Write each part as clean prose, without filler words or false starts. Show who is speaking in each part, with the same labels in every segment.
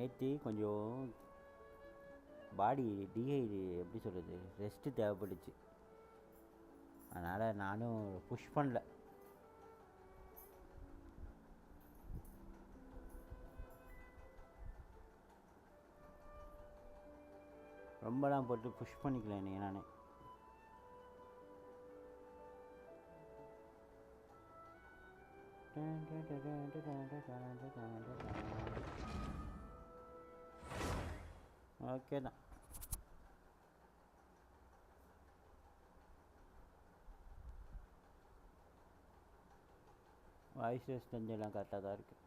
Speaker 1: நேற்று கொஞ்சம் பாடி எப்படி சொல்கிறது, ரெஸ்ட்டு தேவைப்பட்டுச்சு. அதனால் நானும் புஷ் பண்ணல. ரொம்பலாம் போட்டு புஷ் பண்ணிக்கல என்னைய நானே. ஓகே தான். வாய்ஸ் ரெஸ்ட் எல்லாம் கரெக்டாக தான் இருக்குது.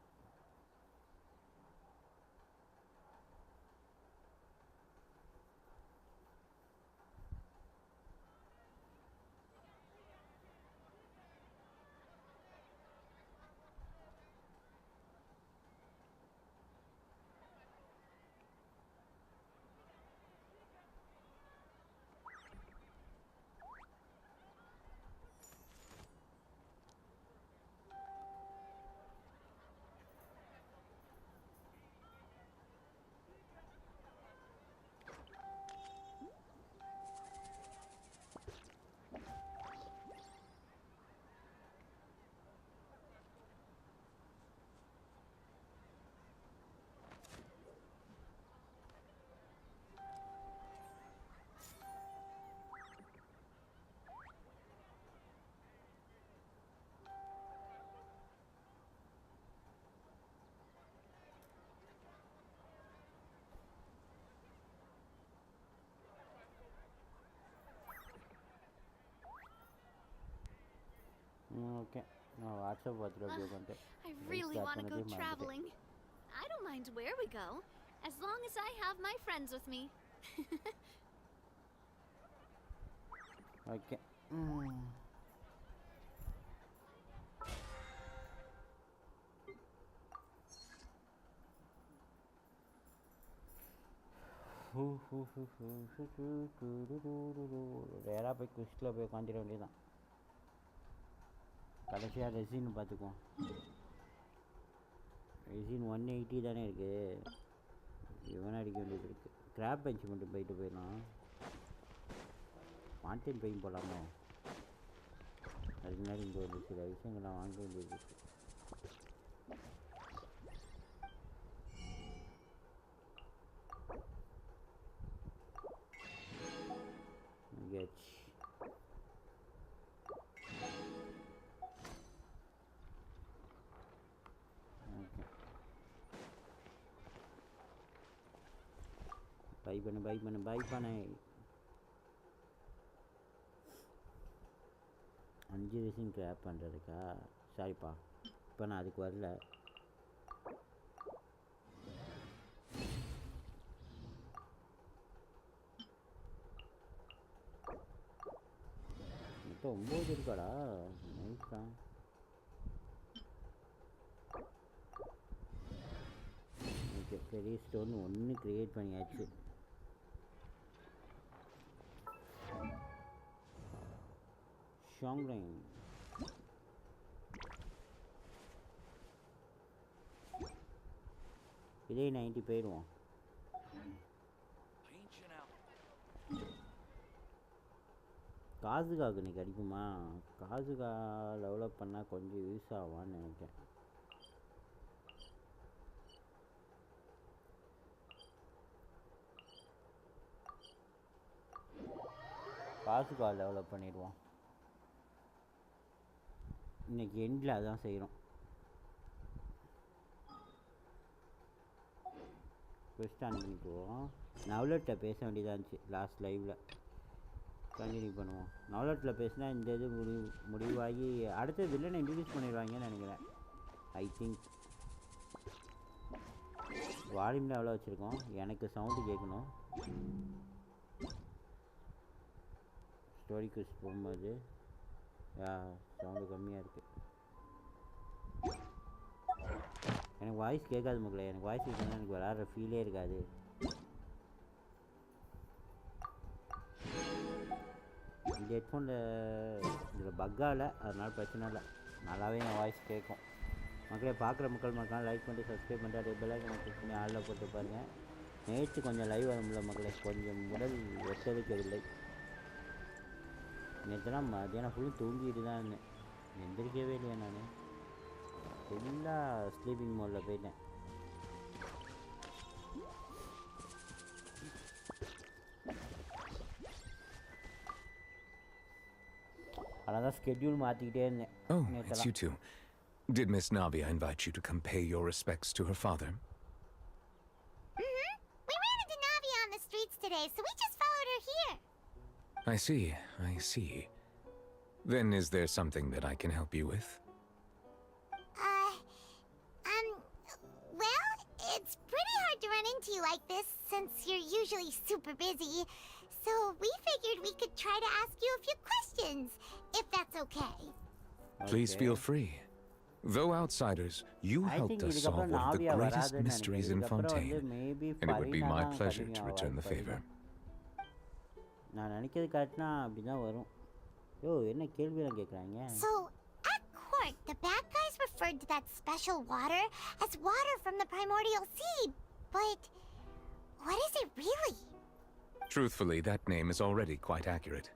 Speaker 1: Okay. No, WhatsApp
Speaker 2: I really want to go traveling. I don't mind where we go, as long as I have my friends with me.
Speaker 1: Okay. நேராக போய் குஸ்டில் போய் உட்காந்துட வேண்டியதான். கடைசியாக ரெசின் பார்த்துக்குவோம். ரெசின் 180 தானே இருக்குது. இவனை அடிக்க வேண்டியது இருக்குது. கிராப் பெஞ்ச் மட்டும் போயிடலாம். மாண்டேன் பெயின் போகலாமோ? அதுக்கு முன்னாடி இங்கே ஒரு சில விஷயங்கள்லாம் வாங்க வேண்டியது இருக்குது. பை பண்ணு 5 ரேசிங் கிராப் பண்ணுறதுக்கா? சாரிப்பா, இப்போ நான் அதுக்கு வரல. மொத்தம் 9 இருக்காடா. நைஸா. ஓகே, பெரிய ஸ்டோன் 1 க்ரியேட் பண்ணியாச்சு. ஷாங்லைன் இதே 90 போயிடுவோம். காசுகாக நீ கிடைக்குமா? காசுகா டெவலப் பண்ணால் கொஞ்சம் யூஸ் ஆவான்னு நினைக்கிறேன். காசுகா டெவலப் பண்ணிடுவோம். இன்றைக்கி எண்டில் அதான் செய்கிறோம். ஃபஸ்ட் ஆன் பண்ணிக்குவோம். நவலட்டில் பேச வேண்டியதாக இருந்துச்சு லாஸ்ட் லைவில். கண்டினியூ பண்ணுவோம். நவலட்டில் பேசினா இந்த இது முடிவாகி அடுத்த வில்லனை இன்ட்ரடியூஸ் பண்ணிடுவாங்கன்னு நினைக்கிறேன். I think. வால்யூமில் எவ்வளோ வச்சுருக்கோம்? எனக்கு சவுண்டு கேட்கணும். ஸ்டோரி குவிஸ் போகும்போது சவுண்டு கம்மியாக இருக்குது. எனக்கு வாய்ஸ் கேட்காது மக்களே. எனக்கு வாய்ஸ் கேட்கணும்னா எனக்கு விளாட்ற ஃபீலே இருக்காது. இந்த ஹெட்ஃபோனில் இதில் பக்காக இல்லை, அதனால பிரச்சனை இல்லை. நல்லாவே என் வாய்ஸ் கேட்கும். மக்களே பார்க்குற மக்கள் மறக்காம லைக் பண்ணிட்டு சப்ஸ்கிரைப் பண்ணிட்டு அதே பெல் ஐக்கனை கிளிக் பண்ணி ஆளில் போட்டு பாருங்கள். நேற்று கொஞ்சம் லைவ் வர முடியல மக்களே, கொஞ்சம் உடல் ஒத்துழைக்கவில்லை. நேற்றுலாம் மத்தியானம் ஃபுல்லும் தூங்கிட்டு தான் இருந்தேன், எந்திரிக்கவே இல்லையா நான், ஃபுல்லாக ஸ்லீப்பிங் மோடில் போயிட்டேன். அதான் ஸ்கெட்யூல் மாற்றிக்கிட்டே இருந்தேன்.
Speaker 3: Oh, it's you two. Did Miss Navia invite you to come pay your respects to her father?
Speaker 4: Mm-hmm. We ran into Navia on the streets today, so we just followed her here.
Speaker 3: I see. Then is there something that I can help you with?
Speaker 4: Well, it's pretty hard to run into you like this since you're usually super busy. So we figured we could try to ask you a few questions, if that's okay.
Speaker 3: Please feel free. Though outsiders, you helped us solve one of the greatest mysteries in Fontaine, and it would be my pleasure to return the favor.
Speaker 1: நான் நினைக்கிறது கரெக்ட்னா அப்படிதான் வரும். யோ என்ன கேள்விலாம் கேட்குறாங்க?
Speaker 4: So, at court, the bad guys referred to that special water as water from the primordial sea, but what is it really?
Speaker 3: Truthfully, that name is already quite accurate.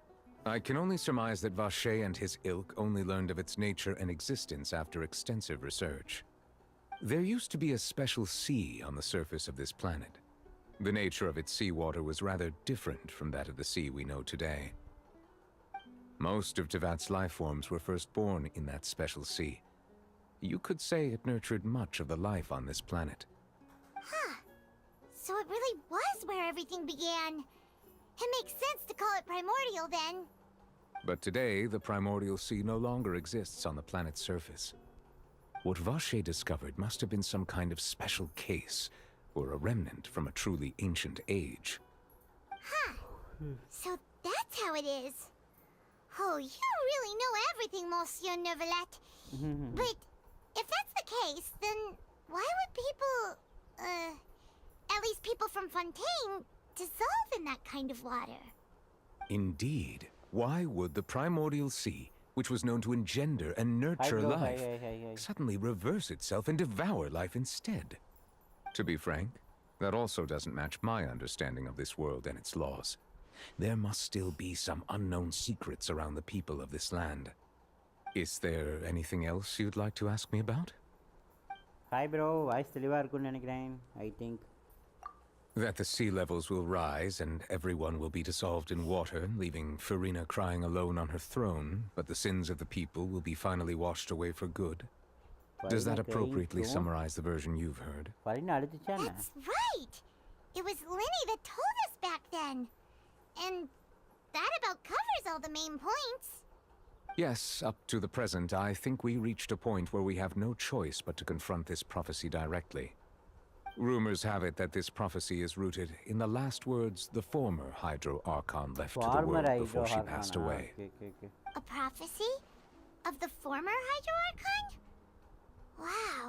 Speaker 3: I can only surmise that Vache and his ilk only learned of its nature and existence after extensive research. There used to be a special sea on the surface of this planet. The nature of its seawater was rather different from that of the sea we know today. Most of Tevat's life forms were first born in that special sea. You could say it nurtured much of the life on this planet.
Speaker 4: Huh. So it really was where everything began. It makes sense to call it primordial then.
Speaker 3: But today, the primordial sea no longer exists on the planet's surface. What Vache discovered must have been some kind of special case, or a remnant from a truly ancient age.
Speaker 4: Huh. So that's how it is. Oh, you really know everything, Monsieur Neuvillette. But if that's the case, then why would people, at least people from Fontaine, dissolve in that kind of water?
Speaker 3: Indeed. Why would the primordial sea, which was known to engender and nurture life, suddenly reverse itself and devour life instead? To be frank, that also doesn't match my understanding of this world and its laws. There must still be some unknown secrets around the people of this land. Is there anything else you'd like to ask me about?
Speaker 1: Hi bro, voice தெளிவாக இருக்குன்னு நினைக்கிறேன். I think
Speaker 3: that the sea levels will rise and everyone will be dissolved in water, leaving Farina crying alone on her throne, but the sins of the people will be finally washed away for good. Does that appropriately summarize the version you've heard?
Speaker 4: That's right! It was Linny that told us back then. And that about covers all the main points.
Speaker 3: Yes, up to the present, I think we reached a point where we have no choice but to confront this prophecy directly. Rumors have it that this prophecy is rooted in the last words the former Hydro Archon left to the world before she passed away.
Speaker 4: A prophecy? Of the former Hydro Archon? Wow.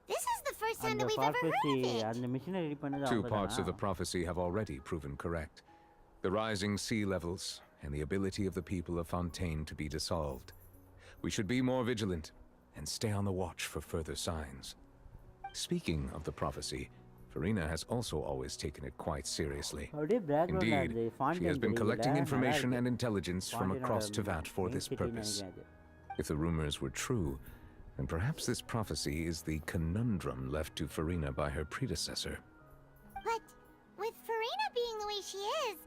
Speaker 4: This is the first time that we've ever heard of it.
Speaker 3: Two parts of the prophecy have already proven correct. The rising sea levels and the ability of the people of Fontaine to be dissolved. We should be more vigilant and stay on the watch for further signs. Speaking of the prophecy, Farina has also always taken it quite seriously. Indeed, she has been collecting information and intelligence from across Tevat for this purpose. If the rumors were true, then perhaps this prophecy is the conundrum left to Farina by her predecessor.
Speaker 4: But with Farina being the way she is,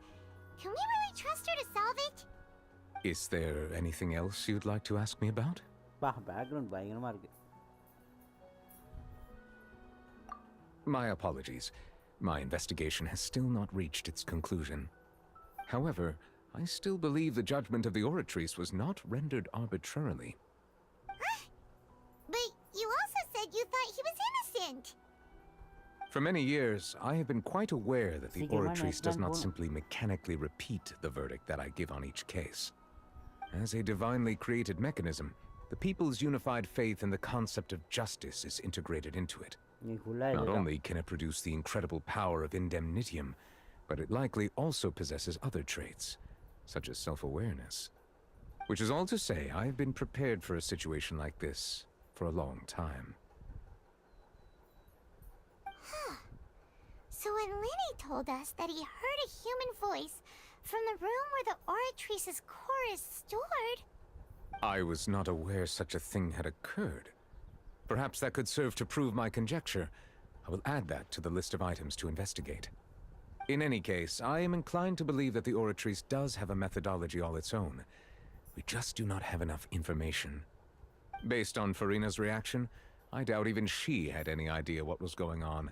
Speaker 4: can we really trust her to solve it?
Speaker 3: Is there anything else you'd like to ask me about? My apologies. My investigation has still not reached its conclusion. However, I still believe the judgment of the Oratrice was not rendered arbitrarily.
Speaker 4: But you also said you thought he was innocent.
Speaker 3: For many years, I have been quite aware that the Oratrice does not simply mechanically repeat the verdict that I give on each case. As a divinely created mechanism, the people's unified faith in the concept of justice is integrated into it. Not only can it produce the incredible power of indemnitium, but it likely also possesses other traits, such as self-awareness. Which is all to say, I have been prepared for a situation like this for a long time.
Speaker 4: So when Lenny told us that he heard a human voice from the room where the Oratrice's core is stored...
Speaker 3: I was not aware such a thing had occurred. Perhaps that could serve to prove my conjecture. I will add that to the list of items to investigate. In any case, I am inclined to believe that the Oratrice does have a methodology all its own. We just do not have enough information. Based on Farina's reaction, I doubt even she had any idea what was going on.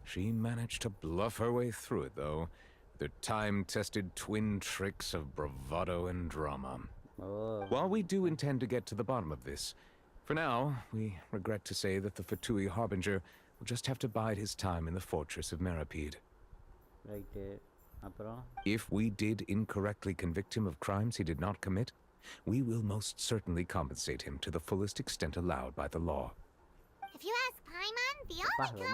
Speaker 3: She managed to bluff her way through it, though, with her time-tested twin tricks of bravado and drama.
Speaker 1: Oh.
Speaker 3: While we do intend to get to the bottom of this, for now, we regret to say that the Fatui Harbinger will just have to bide his time in the fortress of Meripede.
Speaker 1: Right.
Speaker 3: If we did incorrectly convict him of crimes he did not commit, we will most certainly compensate him to the fullest extent allowed by the law.
Speaker 4: If you ask Paimon, the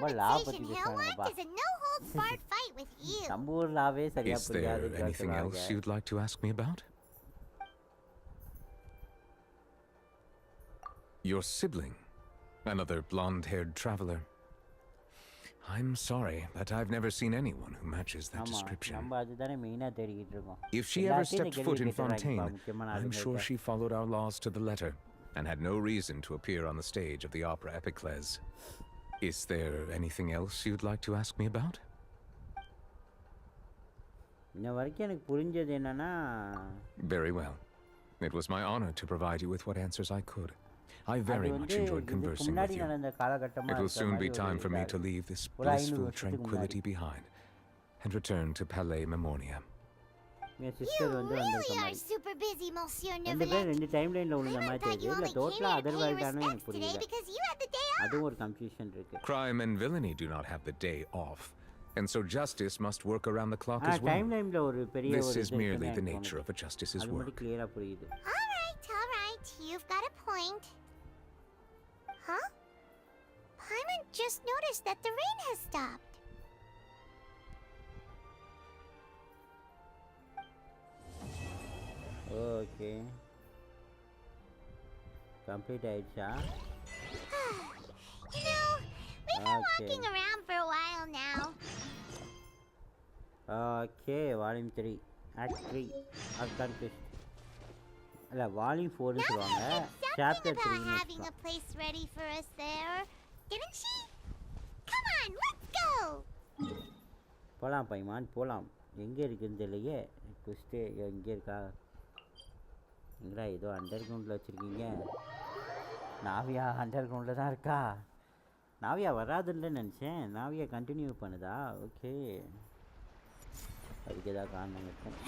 Speaker 4: only compensation he'll want is a no-holds-barred fight with you.
Speaker 3: Is there anything else you'd like to ask me about? Your sibling, another blonde-haired traveler. I'm sorry, but I've never seen anyone who matches that description. If she ever stepped foot in Fontaine, I'm sure she followed our laws to the letter and had no reason to appear on the stage of the opera Epiclese. Is there anything else you'd like to ask me about? Very well. It was my honor to provide you with what answers I could. I very much enjoyed conversing with you. It will soon be time for me to leave this blissful tranquility behind and return to Palais Memoria.
Speaker 4: You really are super busy, Monsieur Neuvillette. I thought you only came here to pay your respects today because you had the day off.
Speaker 3: Crime and villainy do not have the day off, and so justice must work around the clock as well. This is merely the nature of a justice's work.
Speaker 4: All right, you've got a point. Huh? Paimon just noticed that the rain has stopped.
Speaker 1: Okay. Complete Aisha.
Speaker 4: You know, we've been walking around for a while now.
Speaker 1: Okay, Volume 3. Act 3. Accomplished. Volume 4 is wrong. Chapter 3
Speaker 4: about having a place ready for us there, didn't she? Come on, let's go!
Speaker 1: போலாம் பைமான் போலாம் எங்கே இருக்குன்னு தெரியலையே twist எங்கே இருக்கா எங்கடா ஏதோ under கிரவுண்டில் வச்சுருக்கீங்க நாவியா அண்டர் கிரவுண்டில் தான் இருக்கா நாவியா வராதுன்னு நினச்சேன் நாவியா கண்டினியூ பண்ணுதா ஓகே அதுக்கு ஏதாவது காரணம் இருக்கும்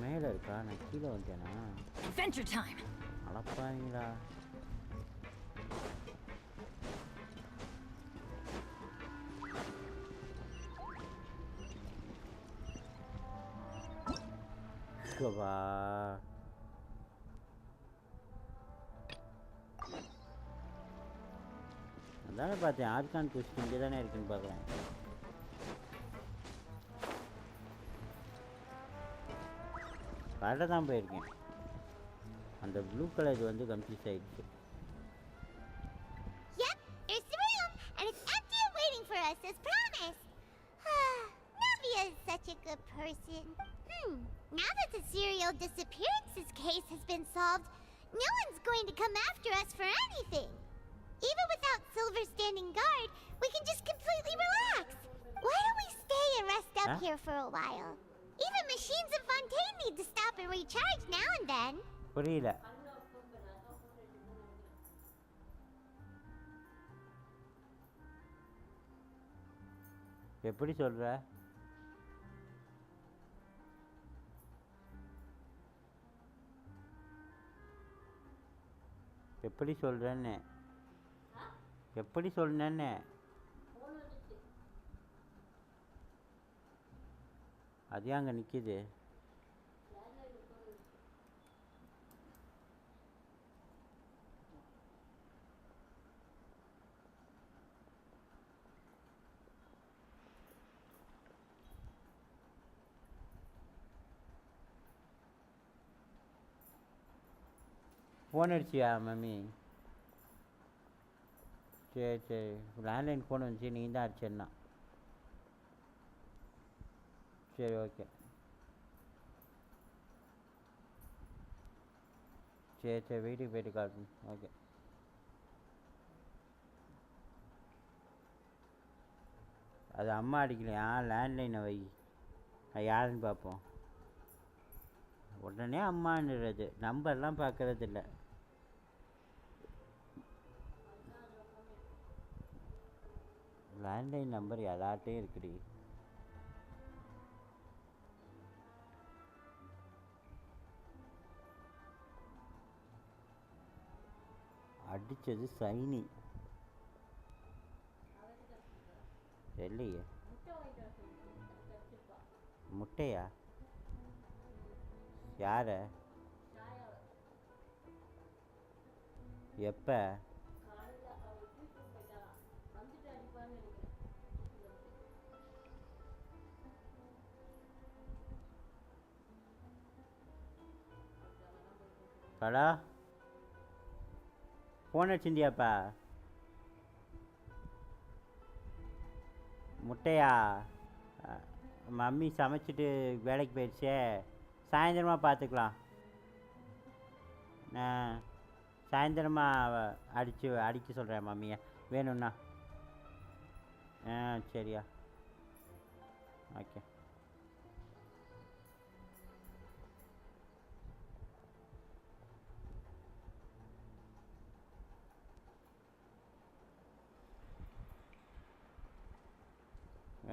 Speaker 1: மேல இருக்கா நான் கீழே வந்தேனா
Speaker 2: Adventure time.
Speaker 1: அடப்பாங்களா வா அதானே பார்த்தேன் ஆர்கான் குஸ்ட் இங்கே தானே இருக்குன்னு பார்க்குறேன் கரெக்டாக தான் போயிருக்கேன் அந்த ப்ளூ கலர் வந்து கம்ப்ளீட் ஆயிடுச்சு
Speaker 4: Yep, it's the room, and it's empty and waiting for us as promised. Navia is such a good person. Now that the serial disappearances case has been solved, no one's going to come after us for anything. Even without Silver standing guard, we can just completely relax. Why don't we stay and rest up here for a while? Even machines in Fontaine need to stop and recharge now and then.
Speaker 1: புரியல எப்படி சொல்ற எப்படி சொல்றேன்னு எப்படி சொன்னேன்னு அது அங்கே நிற்கிது ஃபோன் அடிச்சியா மம்மி? சரி சரி, லேண்ட்லைன் ஃபோன் வந்துச்சு, நீ தான் அடிச்சேன்னா. சரி ஓகே. சரி சரி, வீட்டுக்கு போயிட்டு கால் பண்ணு. ஓகே. அது அம்மா அடிக்கலையா? லேண்ட்லைனை வை, அது யாருன்னு பார்ப்போம். உடனே அம்மான்னுறது, நம்பர்லாம் பார்க்கறது இல்லை. லேண்ட்லைன் நம்பர் எல்லார்ட்டையும் இருக்குடி. அடித்தது சைனி இல்லையே. முட்டையா? யார? எப்போ? கடா ஃபோன் அடிச்சிருந்தியாப்பா? முட்டையா? மம்மி சமைச்சிட்டு வேலைக்கு போயிடுச்சே, சாயந்தரமாக பார்த்துக்கலாம். சாயந்தரமாக அடிக்க சொல்கிறேன் மம்மியை வேணும்ண்ணா. சரியா, ஓகே.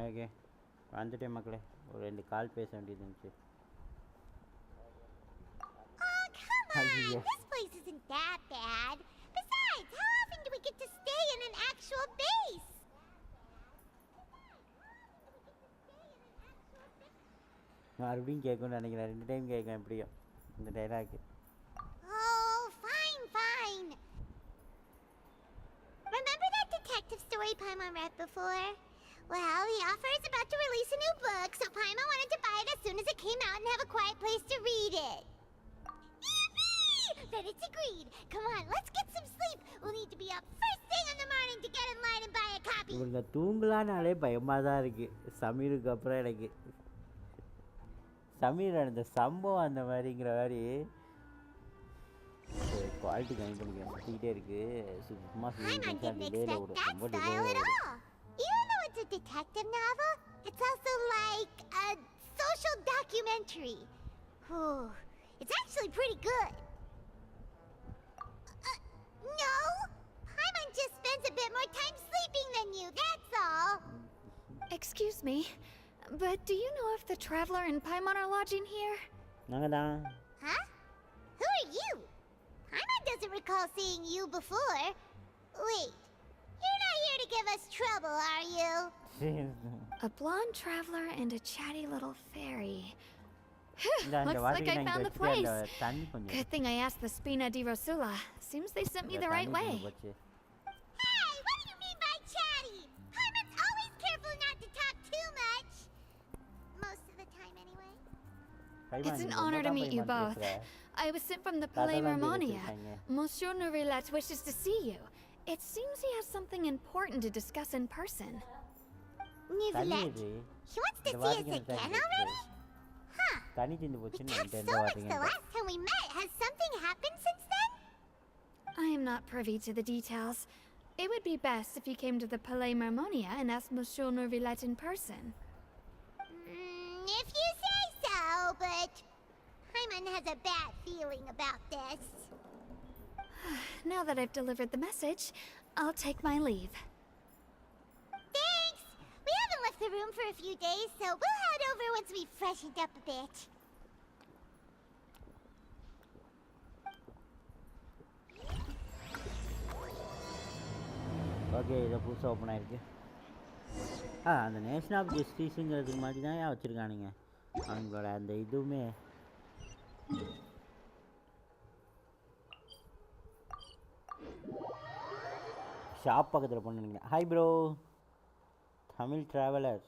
Speaker 1: ஓகே வந்துட்டேன் மக்களே, ஒரு 2 கால் பேச வேண்டியது இருந்துச்சு.
Speaker 4: Come on, this place isn't that bad. Besides, how often do we get to stay in an actual base?
Speaker 1: மறுபடியும் கேட்கணும்னு நினைக்கிறேன், 2 டைம் கேட்கேன் எப்படியும் இந்த dialogue.
Speaker 4: Oh, fine. Remember that detective story Paimon read before? Well, the author is about to release a new book, so Paimon wanted to buy it as soon as it came out and have a quiet place to read it. Yippee! Then it's agreed. Come on, let's get some sleep. We'll need to be up first thing in the morning to get in line and buy a copy.
Speaker 1: இவங்க தூங்கலான்னாலே பயமாக தான் இருக்குது. சமீருக்கு அப்புறம் எனக்கு சமீர் அந்த சம்பவம் அந்த மாதிரிங்கிற மாதிரி குவாலிட்டி கம்மி பண்ணிக்கிறேன், சுற்றிக்கிட்டே இருக்குது. சும்மா டிலேயில் விடும், ரொம்ப டிலேயில் விடும்.
Speaker 4: Even though it's a detective novel, it's also like a social documentary. Whew, it's actually pretty good. No, Paimon just spends a bit more time sleeping than you, that's all.
Speaker 2: Excuse me, but do you know if the Traveler and Paimon are lodging here?
Speaker 4: Huh? Who are you? Paimon doesn't recall seeing you before. Wait, you're not here to give us trouble, are you?
Speaker 2: A blonde traveler and a chatty little fairy. Looks like I found the place. Good thing I asked the Spina di Rosula. Seems they sent me the right way.
Speaker 4: Hey, what do you mean by chatty? Paimon's always careful not to talk too much. Most of the time, anyway.
Speaker 2: It's an honor to meet you both. I was sent from the Palais Marmonia. Monsieur Nourilette wishes to see you. It seems he has something important to discuss in person.
Speaker 4: Nourilette? He wants to see us again already? Huh. We talked so much the last time we met. Has something happened since then?
Speaker 2: I am not privy to the details. It would be best if you came to the Palais Marmonia and asked Monsieur Nourilette in person.
Speaker 4: If you say so, but Paimon has a bad feeling about this.
Speaker 2: Now that I've delivered the message, I'll take my leave.
Speaker 4: Thanks! We haven't left the room for a few days, so we'll head over once we've freshened up a bit.
Speaker 1: Okay, இதை புதுசாக open ஆயிருக்கு. அந்த nation of ஜஸ்டிஸுங்கிறதுக்கு மாதிரி தான் வச்சுருக்கானுங்க அவங்களோட அந்த இதுவுமே. Shop பக்கத்தில் பண்ணுங்க. Hi bro, Tamil traveller.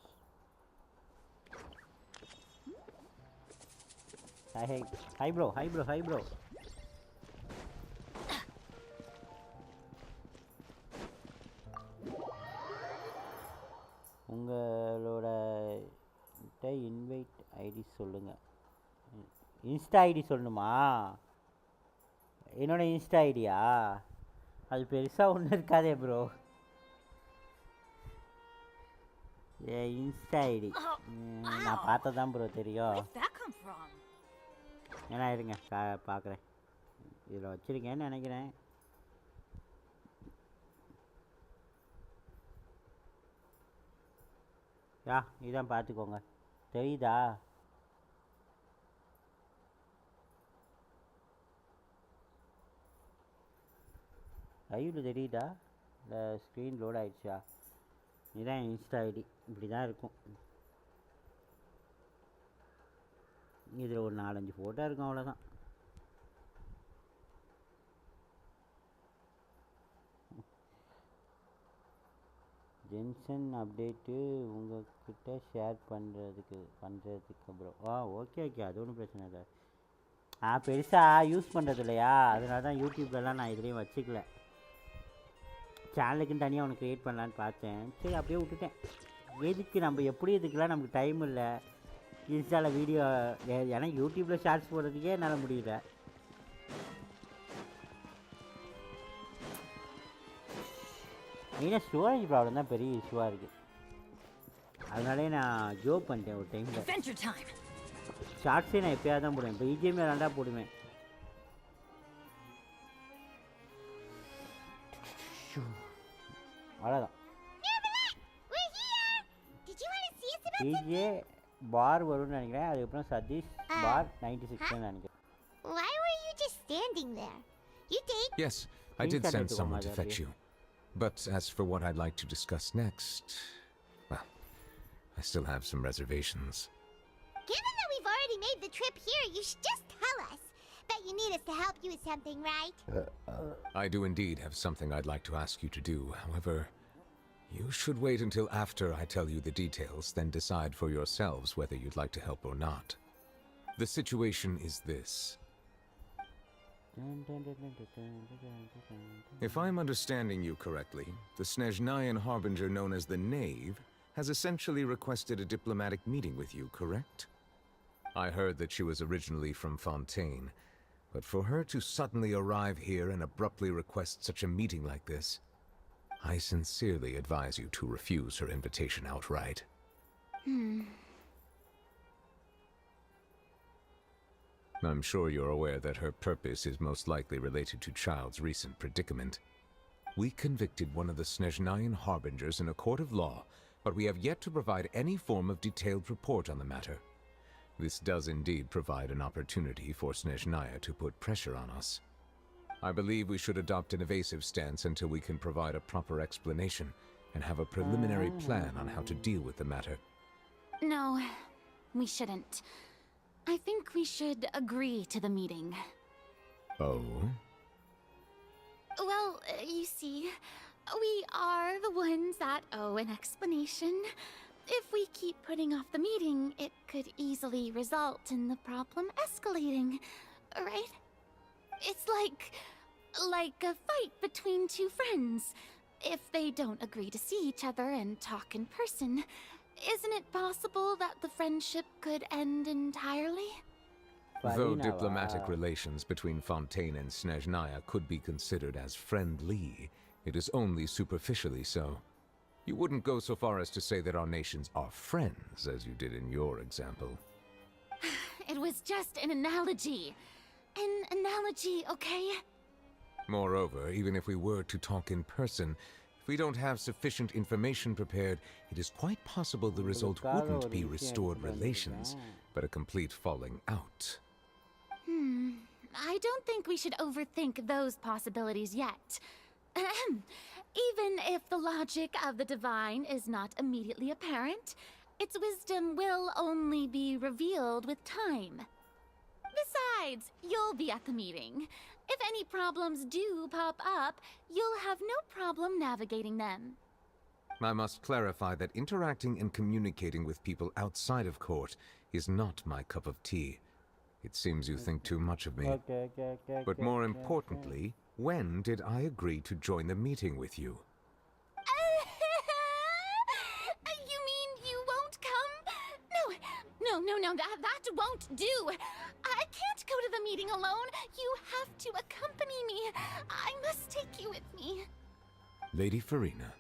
Speaker 1: Hi bro. சொல்லுங்கள். இன்ஸ்டா ஐடி சொல்லணுமா? என்னோட இன்ஸ்டா ஐடியா? அது பெருசாக ஒன்றும் இருக்காதே ப்ரோ. இன்ஸ்டா ஐடி நான் பார்த்தா தான் ப்ரோ தெரியும். ஏன்னா இருங்க பார்க்குறேன். இதில் வச்சுருக்கேன்னு நினைக்கிறேன். இதான் பார்த்துக்கோங்க. தெரியுதா? லைவில் தெரியுதா? இல்லை ஸ்க்ரீன் லோட் ஆகிடுச்சா? இதுதான் இன்ஸ்டா ஐடி. இப்படி தான் இருக்கும். இதில் ஒரு 4-5 ஃபோட்டோ இருக்கும், அவ்வளோதான். ஜென்ஷன் அப்டேட்டு உங்கள்கிட்ட ஷேர் பண்ணுறதுக்கு ப்ரோ. ஓகே அது ஒன்றும் பிரச்சனை இல்லை. பெருசாக யூஸ் பண்ணுறது இல்லையா, அதனால தான் யூடியூப்லலாம் நான் இதுலேயும் வச்சுக்கல. சேனலுக்குன்னு தனியாக ஒன்று க்ரியேட் பண்ணலான்னு பார்த்தேன். சரி அப்படியே விட்டுட்டேன். எதுக்கு நம்ம எப்படி இதுக்கெலாம் நமக்கு டைம் இல்லை. இன்ஸ்டாவில் வீடியோ ஏன்னா யூடியூப்பில் ஷார்ட்ஸ் போடுறதுக்கே என்னால் முடியல. மெயினாக ஸ்டோரேஜ் ப்ராப்ளம் தான் பெரிய இஷ்யூவாக இருக்குது. அதனாலே நான் ஜோப் பண்ணிட்டேன் ஒரு டைமில். ஷார்ட்ஸே நான் எப்போயாவது தான் போடுவேன். BGMI ரெண்டா போடுவேன். அவ்வளோதான். DJ பார் வரும்னு நினைக்கிறேன். அதுக்கப்புறம் சதீஷ் பார் 96 நினைக்கிறேன்.
Speaker 4: Why were you just standing there? You did?
Speaker 3: Yes, I did send someone to fetch you. But as for what I'd like to discuss next, well, I still have some reservations.
Speaker 4: Given that we've already made the trip here, you should just tell us. Bet you need us to help you with something, right?
Speaker 3: I do indeed have something I'd like to ask you to do. However, you should wait until after I tell you the details, then decide for yourselves whether you'd like to help or not. The situation is this. If I'm understanding you correctly, the Snezhnayan Harbinger known as the Knave has essentially requested a diplomatic meeting with you, correct? I heard that she was originally from Fontaine, but for her to suddenly arrive here and abruptly request such a meeting like this, I sincerely advise you to refuse her invitation outright. I'm sure you're aware that her purpose is most likely related to Child's recent predicament. We convicted one of the Snezhnayan Harbingers in a court of law, but we have yet to provide any form of detailed report on the matter. This does indeed provide an opportunity for Snezhnaya to put pressure on us. I believe we should adopt an evasive stance until we can provide a proper explanation and have a preliminary plan on how to deal with the matter.
Speaker 5: No, we shouldn't. I think we should agree to the meeting.
Speaker 3: Oh?
Speaker 5: Well, you see, we are the ones that owe an explanation. If we keep putting off the meeting, it could easily result in the problem escalating, right? It's like a fight between two friends. If they don't agree to see each other and talk in person, isn't it possible that the friendship could end entirely?
Speaker 3: Though diplomatic relations between Fontaine and Snezhnaya could be considered as friendly, it is only superficially so. You wouldn't go so far as to say that our nations are friends, as you did in your example.
Speaker 5: It was just an analogy. An analogy, okay?
Speaker 3: Moreover, even if we were to talk in person, if we don't have sufficient information prepared, it is quite possible the result wouldn't be restored relations, but a complete falling out.
Speaker 5: I don't think we should overthink those possibilities yet. Even if the logic of the divine is not immediately apparent, its wisdom will only be revealed with time. Besides, you'll be at the meeting. If any problems do pop up, you'll have no problem navigating them.
Speaker 3: I must clarify that interacting and communicating with people outside of court is not my cup of tea. It seems you think too much of me. But more importantly, when did I agree to join the meeting with you?
Speaker 5: You mean you won't come? No, that won't do. I can't go to the meeting alone. You have to accompany me. I must take you with me.
Speaker 3: Lady Farina,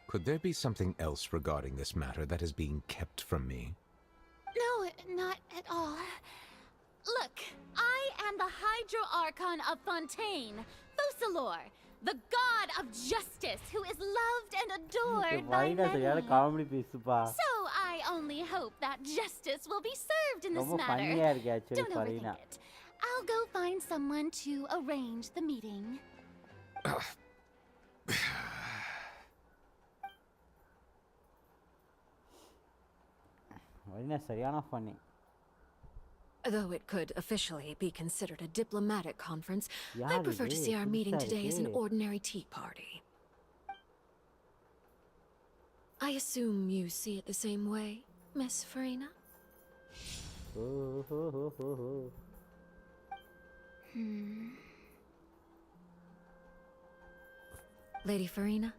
Speaker 3: could there be something else regarding this matter that is being kept from me?
Speaker 5: No, not at all. Look, I am the Hydro Archon of Fontaine, Focalor, the god of justice who is loved and adored by many. So I only hope that justice will be served in this matter. Don't overthink it. I'll go find someone to arrange the meeting.
Speaker 1: சரியான funny.
Speaker 6: Though it could officially be considered a diplomatic conference, I prefer to see our meeting today as an ordinary tea party. I assume you see it the same way, Miss Farina? Lady Farina?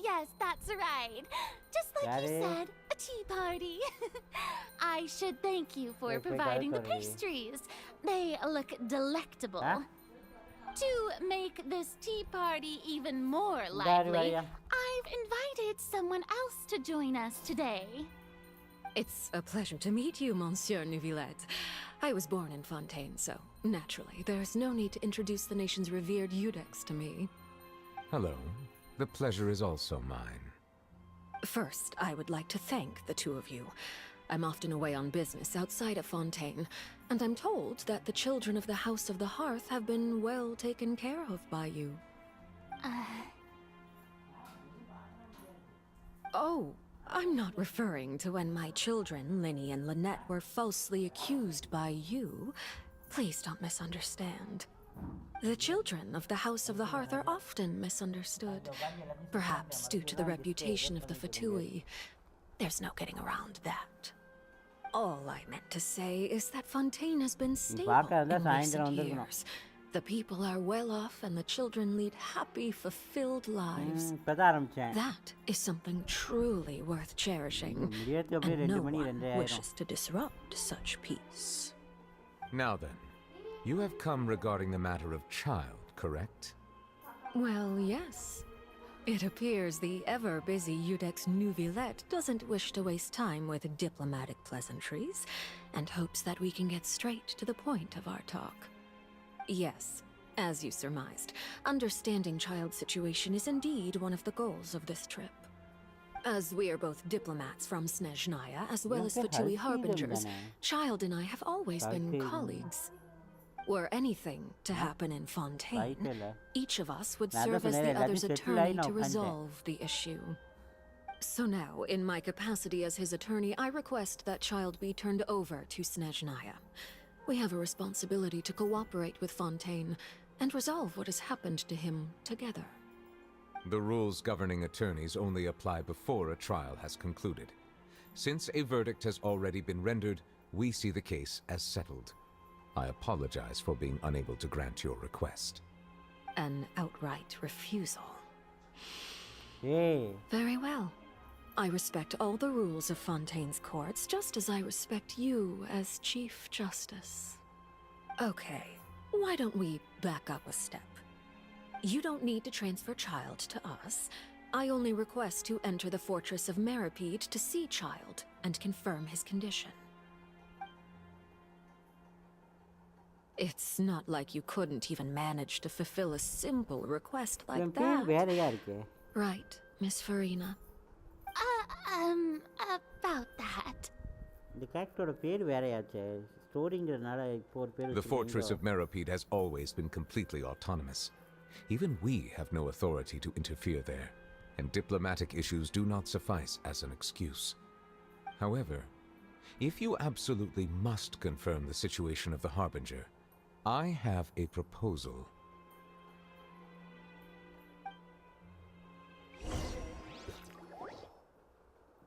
Speaker 5: Yes, that's right. Just like you said, a tea party. I should thank you for providing the pastries. They look delectable. To make this tea party even more lively, I've invited someone else to join us today.
Speaker 6: It's a pleasure to meet you, Monsieur Neuvillette. I was born in Fontaine, so naturally, there's no need to introduce the nation's revered Udex to me.
Speaker 3: Hello. The pleasure is also mine.
Speaker 6: First, I would like to thank the two of you. I'm often away on business outside of Fontaine, and I'm told that the children of the House of the Hearth have been well taken care of by you. Oh, I'm not referring to when my children, Linny and Lynette, were falsely accused by you. Please don't misunderstand. The children of the House of the Hearth are often misunderstood, perhaps due to the reputation of the Fatui. There's no getting around that. All I meant to say is that Fontaine has been stable in recent years. The people are well off and the children lead happy, fulfilled lives. That is something truly worth cherishing, and no one wishes to disrupt such peace.
Speaker 3: Now then, you have come regarding the matter of child, correct?
Speaker 6: Well, yes. It appears the ever-busy Udex Neuvillette doesn't wish to waste time with diplomatic pleasantries, and hopes that we can get straight to the point of our talk. Yes, as you surmised, understanding child's situation is indeed one of the goals of this trip. As we are both diplomats from Snezhnaya as well as Fatui harbingers, Child and I have always been colleagues. Were anything to happen in Fontaine, each of us would serve as the other's attorney to resolve the issue. So now, in my capacity as his attorney, I request that Child be turned over to Snezhnaya. We have a responsibility to cooperate with Fontaine and resolve what has happened to him together.
Speaker 3: The rules governing attorneys only apply before a trial has concluded. Since a verdict has already been rendered, we see the case as settled. I apologize for being unable to grant your request.
Speaker 6: An outright refusal.
Speaker 1: Hey.
Speaker 6: Very well. I respect all the rules of Fontaine's courts, just as I respect you as Chief Justice. Okay, why don't we back up a step? You don't need to transfer Child to us. I only request to enter the fortress of Meripede to see Child and confirm his condition. It's not like you couldn't even manage to fulfill a simple request like that. Right, Miss Farina?
Speaker 5: About that.
Speaker 1: The character பேர் வேறயாச்சே ஸ்டோரிங்கிறதுனால இப்போ ஒரு பேர்
Speaker 3: The fortress of Meripede has always been completely autonomous. Even we have no authority to interfere there, and diplomatic issues do not suffice as an excuse. However, if you absolutely must confirm the situation of the Harbinger, I have a proposal.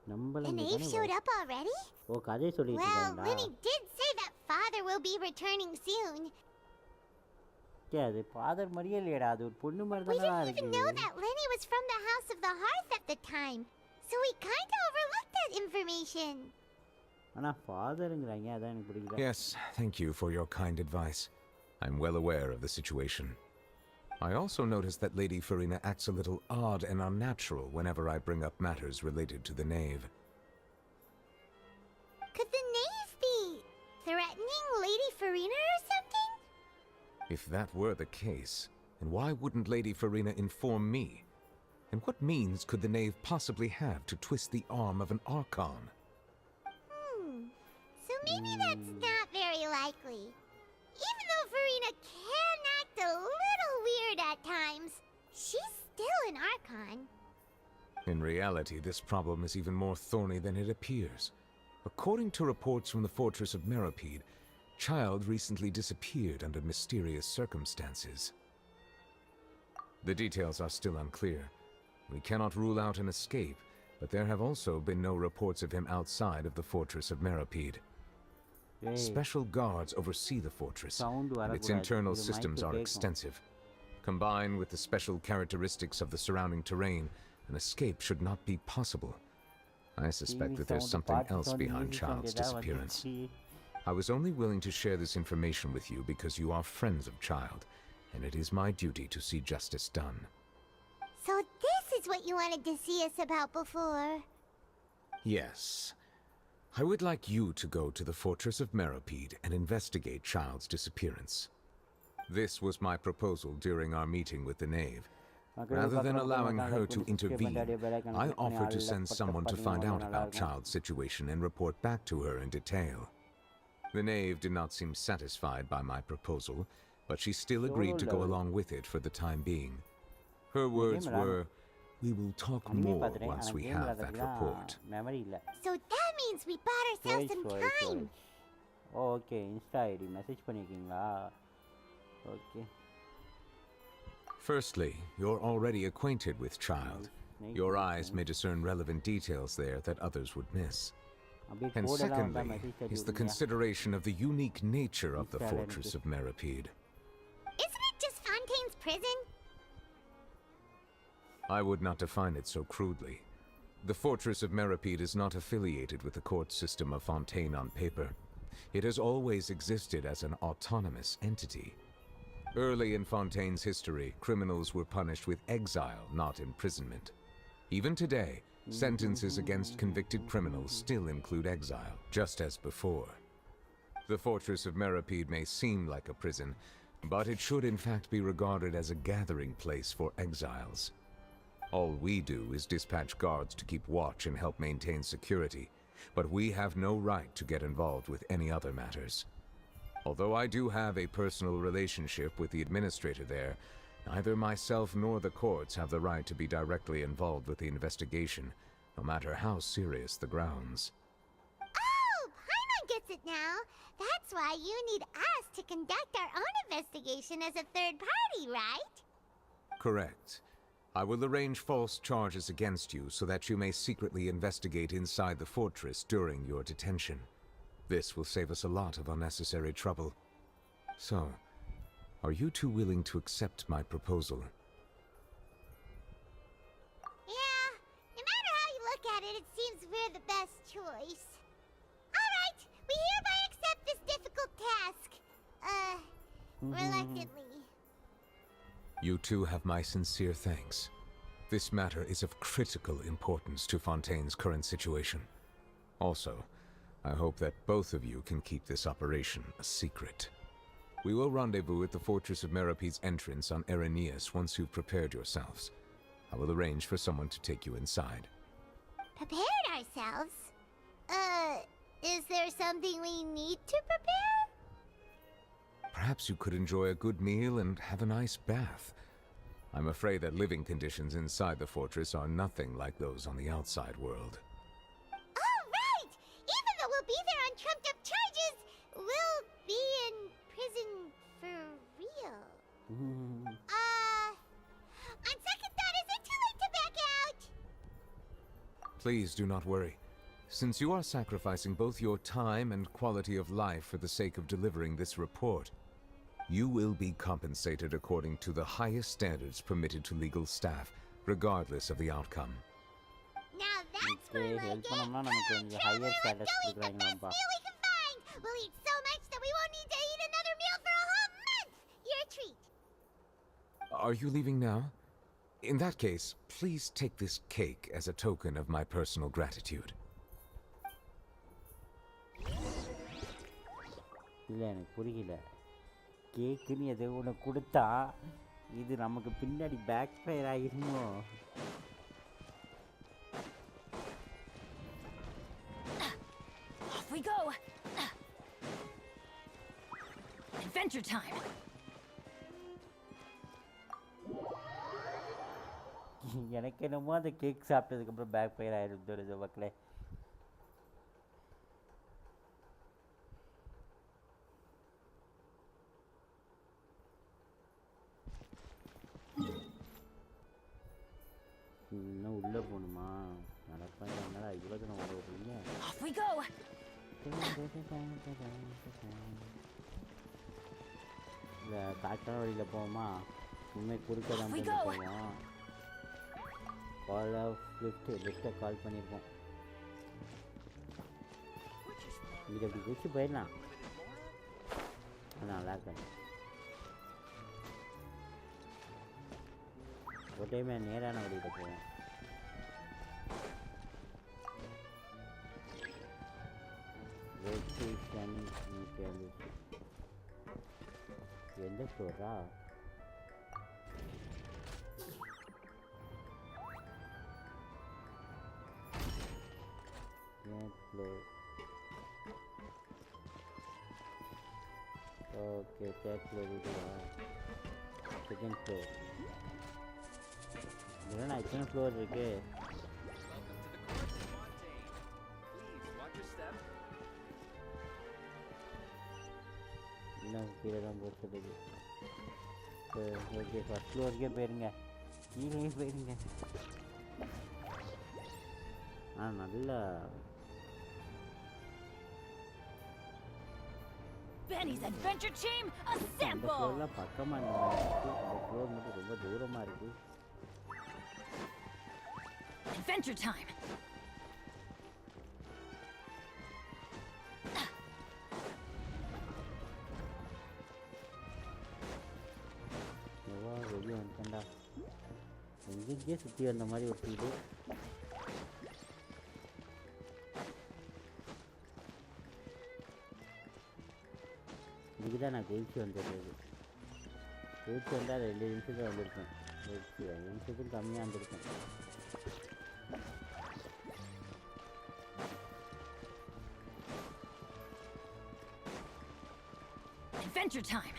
Speaker 4: The knave showed up already?
Speaker 1: Oh, கதை சொல்லிட்டு
Speaker 4: Well,
Speaker 1: இருந்தா.
Speaker 4: Linny did say that father will be returning soon.
Speaker 1: அது father மாதிரியே இல்லையடா, அது ஒரு பொண்ணு மாதிரி
Speaker 4: We
Speaker 1: தானே
Speaker 4: didn't even know that Linny was from the House of the Hearth at the time. So we kinda overlooked that information.
Speaker 1: ஆனால் ஃபாதருங்கிறாங்க அதான் எனக்கு பிடிக்கல.
Speaker 3: Yes, thank you for your kind advice. I'm well aware of the situation. I also noticed that Lady Farina acts a little odd and unnatural whenever I bring up matters related to the Knave.
Speaker 4: Could the Knave be threatening Lady Farina or something?
Speaker 3: If that were the case, then why wouldn't Lady Farina inform me? And what means could the Knave possibly have to twist the arm of an Archon?
Speaker 4: So maybe that's not very likely. Even though Farina can act a little weird at times, she's still an Archon.
Speaker 3: In reality, this problem is even more thorny than it appears. According to reports from the fortress of Meropide, Child recently disappeared under mysterious circumstances. The details are still unclear. We cannot rule out an escape, but there have also been no reports of him outside of the fortress of Meropide. Special guards oversee the fortress, and its internal systems are extensive. Combined with the special characteristics of the surrounding terrain, an escape should not be possible. I suspect that there's something else behind Child's disappearance. I was only willing to share this information with you because you are friends of Child, and it is my duty to see justice done.
Speaker 4: So this is what you wanted to see us about before.
Speaker 3: Yes. I would like you to go to the fortress of Meropide and investigate Child's disappearance. This was my proposal during our meeting with the Knave. Rather than allowing her to intervene, I offered to send someone to find out about Child's situation and report back to her in detail. The Knave did not seem satisfied by my proposal, but she still agreed to go along with it for the time being. Her words were, "We will talk more once we have that report."
Speaker 4: So that means we bought ourselves some time.
Speaker 1: Okay insta ID message பண்ணியிருக்கீங்களா? Okay.
Speaker 3: Firstly, you're already acquainted with Child. Your eyes may discern relevant details there that others would miss. And secondly, is the consideration of the unique nature of the fortress of Meropide.
Speaker 4: Isn't it just Fontaine's prison?
Speaker 3: I would not define it so crudely. The fortress of Meropide is not affiliated with the court system of Fontaine on paper. It has always existed as an autonomous entity. Early in Fontaine's history, criminals were punished with exile, not imprisonment. Even today, sentences against convicted criminals still include exile, just as before. The fortress of Meropide may seem like a prison, but it should in fact be regarded as a gathering place for exiles. All we do is dispatch guards to keep watch and help maintain security, but we have no right to get involved with any other matters. Although I do have a personal relationship with the administrator there, neither myself nor the courts have the right to be directly involved with the investigation, no matter how serious the grounds.
Speaker 4: Oh, Paimon gets it now. That's why you need us to conduct our own investigation as a third party, right?
Speaker 3: Correct. I will arrange false charges against you so that you may secretly investigate inside the fortress during your detention. This will save us a lot of unnecessary trouble. So, are you two willing to accept my proposal?
Speaker 4: Yeah, no matter how you look at it, it seems we're the best choice. Alright, we hereby accept this difficult task. Reluctantly.
Speaker 3: You two have my sincere thanks. This matter is of critical importance to Fontaine's current situation. Also, I hope that both of you can keep this operation a secret. We will rendezvous at the Fortress of Meropide's entrance on Erinius once you've prepared yourselves. I will arrange for someone to take you inside.
Speaker 4: Prepared ourselves? Is there something we need to prepare?
Speaker 3: Perhaps you could enjoy a good meal and have a nice bath. I'm afraid that living conditions inside the fortress are nothing like those on the outside world.
Speaker 4: Oh, right! Even though we'll be there on trumped-up charges, we'll be in prison for real. On second thought, is it too late to back out?
Speaker 3: Please do not worry. Since you are sacrificing both your time and quality of life for the sake of delivering this report, you will be compensated according to the highest standards permitted to legal staff, regardless of the outcome.
Speaker 4: Now That's more like
Speaker 1: help
Speaker 4: it.
Speaker 1: பண்ணோம்னா நமக்கு கொஞ்சம்
Speaker 4: Traveler,
Speaker 1: higher
Speaker 4: let's
Speaker 1: status
Speaker 4: go eat the best
Speaker 1: கொடுக்குறாங்களாம்ப்பா.
Speaker 4: meal we can find. We'll eat so much that we won't need to eat another meal for a whole month. You're a treat.
Speaker 3: Are you leaving now? In that case, please take this cake as a token of my personal gratitude.
Speaker 1: இல்லை எனக்கு புரியல. கேக்குன்னு எதோ ஒன்று கொடுத்தா இது நமக்கு பின்னாடி backfire ஆகிருமோ?
Speaker 7: Off we go. Adventure time.
Speaker 1: எனக்கு என்னமோ அந்த கேக் சாப்பிட்டதுக்கப்புறம் பேக் ஃபயர் ஆகிடும் தோணுது மக்களே. இன்னும் உள்ளே போகணுமா? நடப்பாங்க என்னால் இவ்வளோ தூரம் ஓட விடுறீங்க?
Speaker 7: Off we go.
Speaker 1: இல்லை காட்டான வழியில் போவோமா? உண்மை குறுக்க தான்
Speaker 7: Off we
Speaker 1: போய்
Speaker 7: go.
Speaker 1: போவோம். கால் ஆஃப் லிஃப்ட்டை கால் பண்ணியிருக்கோம். இங்கே அப்படி குதிச்சு போயிடலாம். நல்லா இருக்கேன். ஒரு டைமே நேரான வழியில் போவோம். எந்த ஃப்ளோரா? ஃப்ளோர். ஓகே, தேர்ட் ஃப்ளோர் இதுவா? Second floor. இல்லைண்ணா இத்தனை ஃப்ளோர் இருக்கு. இன்னும் கீழே தான் போட்டுருக்கு. ஓகே, ஃபஸ்ட் ஃப்ளோருக்கே போயிருங்க, கீழே போயிருங்க. நல்லா
Speaker 7: Benny's adventure team,
Speaker 1: அந்த
Speaker 7: assemble.
Speaker 1: ஃப்ளோர்லாம் பக்கமாக இருக்குது. இந்த ஃப்ளோர் மட்டும் ரொம்ப தூரமாக இருக்குது.
Speaker 7: Adventure time.
Speaker 1: வெளியே வந்துட்டேன்டா. எங்கேயே சுற்றி வந்த மாதிரி ஒரு ஃபீல். இதுக்கு தான் நான் குதிச்சு வந்துடுறது. குதிச்சு வந்தால் 2 நிமிஷத்தில் வந்திருக்கேன். 2 நிமிஷத்துக்கு கம்மியாக வந்திருக்கேன்.
Speaker 7: Adventure time.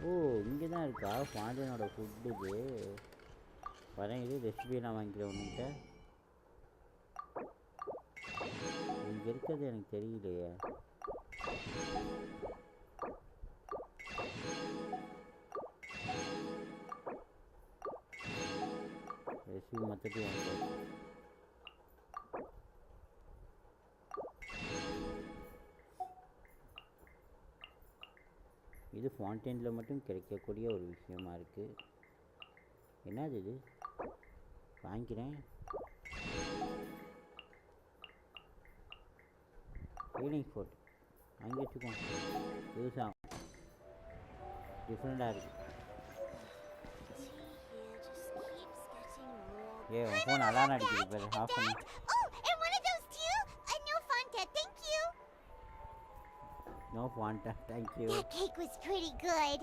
Speaker 1: ஓ, இங்கே தான் இருக்கா பாண்டியனோட ஃபுட்டு இது. வரேன், இது ரெசிபி நான் வாங்கிக்கிறேன் உன்கிட்ட. இங்கே இருக்கிறது எனக்கு தெரியலையே. ரெசிபி மொத்தத்தையும் வாங்கிக்கிறேன். இது ஃபாண்டெயினில் மட்டும் கிடைக்கக்கூடிய ஒரு விஷயமா இருக்குது. என்னது இது? வாங்கிக்கிறேன். ஃபீலிங் ஃபோர்ட் வாங்கி வச்சுக்கோங்க. யூஸாகும், டிஃப்ரெண்ட்டாக இருக்குது. ஏ, உன் ஃபோன் அலாரம் அடிக்குது பாரு, ஆஃப் பண்ணி.
Speaker 4: Oh, and one of those too? No Fanta, thank you.
Speaker 1: No Fanta, thank you.
Speaker 4: That cake was pretty good.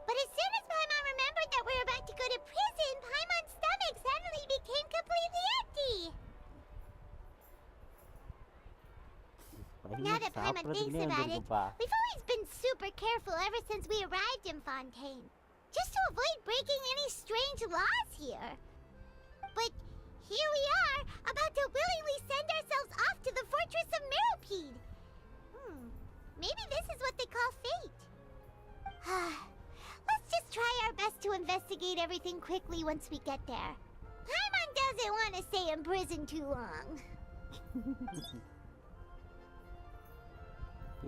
Speaker 4: But as soon as Paimon remembered that we were about to go to prison, Paimon's stomach suddenly became completely empty. Now that Paimon thinks about it, we've always been super careful ever since we arrived in Fontaine, just to avoid breaking any strange laws here. But here we are, about to willingly send ourselves off to the fortress of Meropide. Maybe this is what they call fate. Let's just try our best to investigate everything quickly once we get there. Paimon doesn't want to stay in prison too long.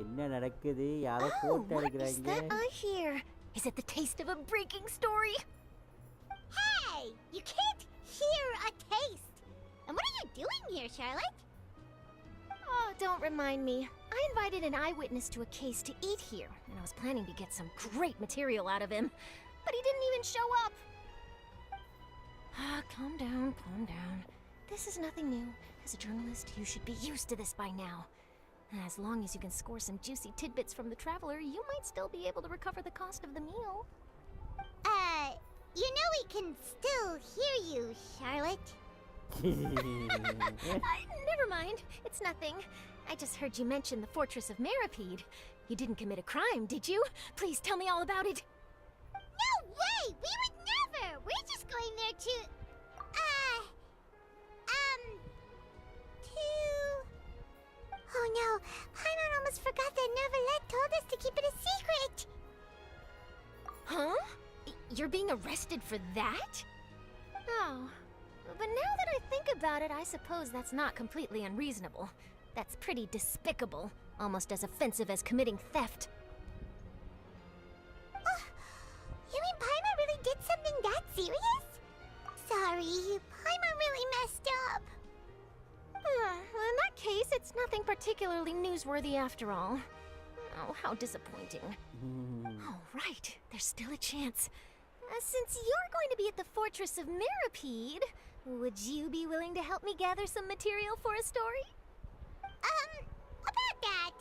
Speaker 1: என்ன நடக்குது? யாரோ photo
Speaker 7: What is
Speaker 1: எடுக்கறாங்க.
Speaker 7: that I hear? Is it the taste of a breaking story?
Speaker 4: Hey! You can't hear a taste. And what are you doing here, Charlotte?
Speaker 8: Oh, don't remind me. I invited an eyewitness to a case to eat here, and I was planning to get some great material out of him. But he didn't even show up. Calm down, calm down. This is nothing new. As a journalist, you should be used to this by now. As long as you can score some juicy tidbits from the traveler, you might still be able to recover the cost of the meal.
Speaker 4: You know we can still hear you, Charlotte.
Speaker 8: Never mind. It's nothing. I just heard you mention the Fortress of Mirapede. You didn't commit a crime, did you? Please tell me all about it.
Speaker 4: No way! We would never! We're just going there to... Oh no, Paimon almost forgot that Neuvillette told us to keep it a secret!
Speaker 8: Huh? You're being arrested for that? Oh. But now that I think about it, I suppose that's not completely unreasonable. That's pretty despicable. Almost as offensive as committing theft.
Speaker 4: You mean Paimon really did something that serious? Sorry, Paimon really messed up.
Speaker 8: Well, in that case, it's nothing particularly newsworthy after all. Oh, how disappointing. All right, there's still a chance. Since you're going to be at the Fortress of Mirapede, would you be willing to help me gather some material for a story?
Speaker 4: About that,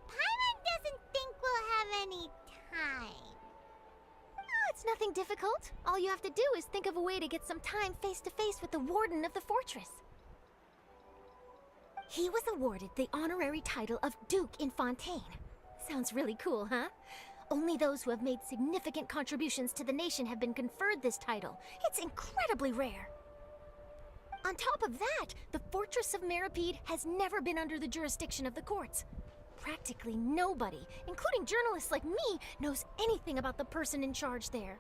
Speaker 4: Paimon doesn't think we'll have any time.
Speaker 8: Oh, it's nothing difficult. All you have to do is think of a way to get some time face-to-face with the warden of the fortress. He was awarded the honorary title of Duke in Fontaine. Sounds really cool, huh? Only those who have made significant contributions to the nation have been conferred this title. It's incredibly rare. On top of that, the Fortress of Mirapede has never been under the jurisdiction of the courts. Practically nobody, including journalists like me, knows anything about the person in charge there.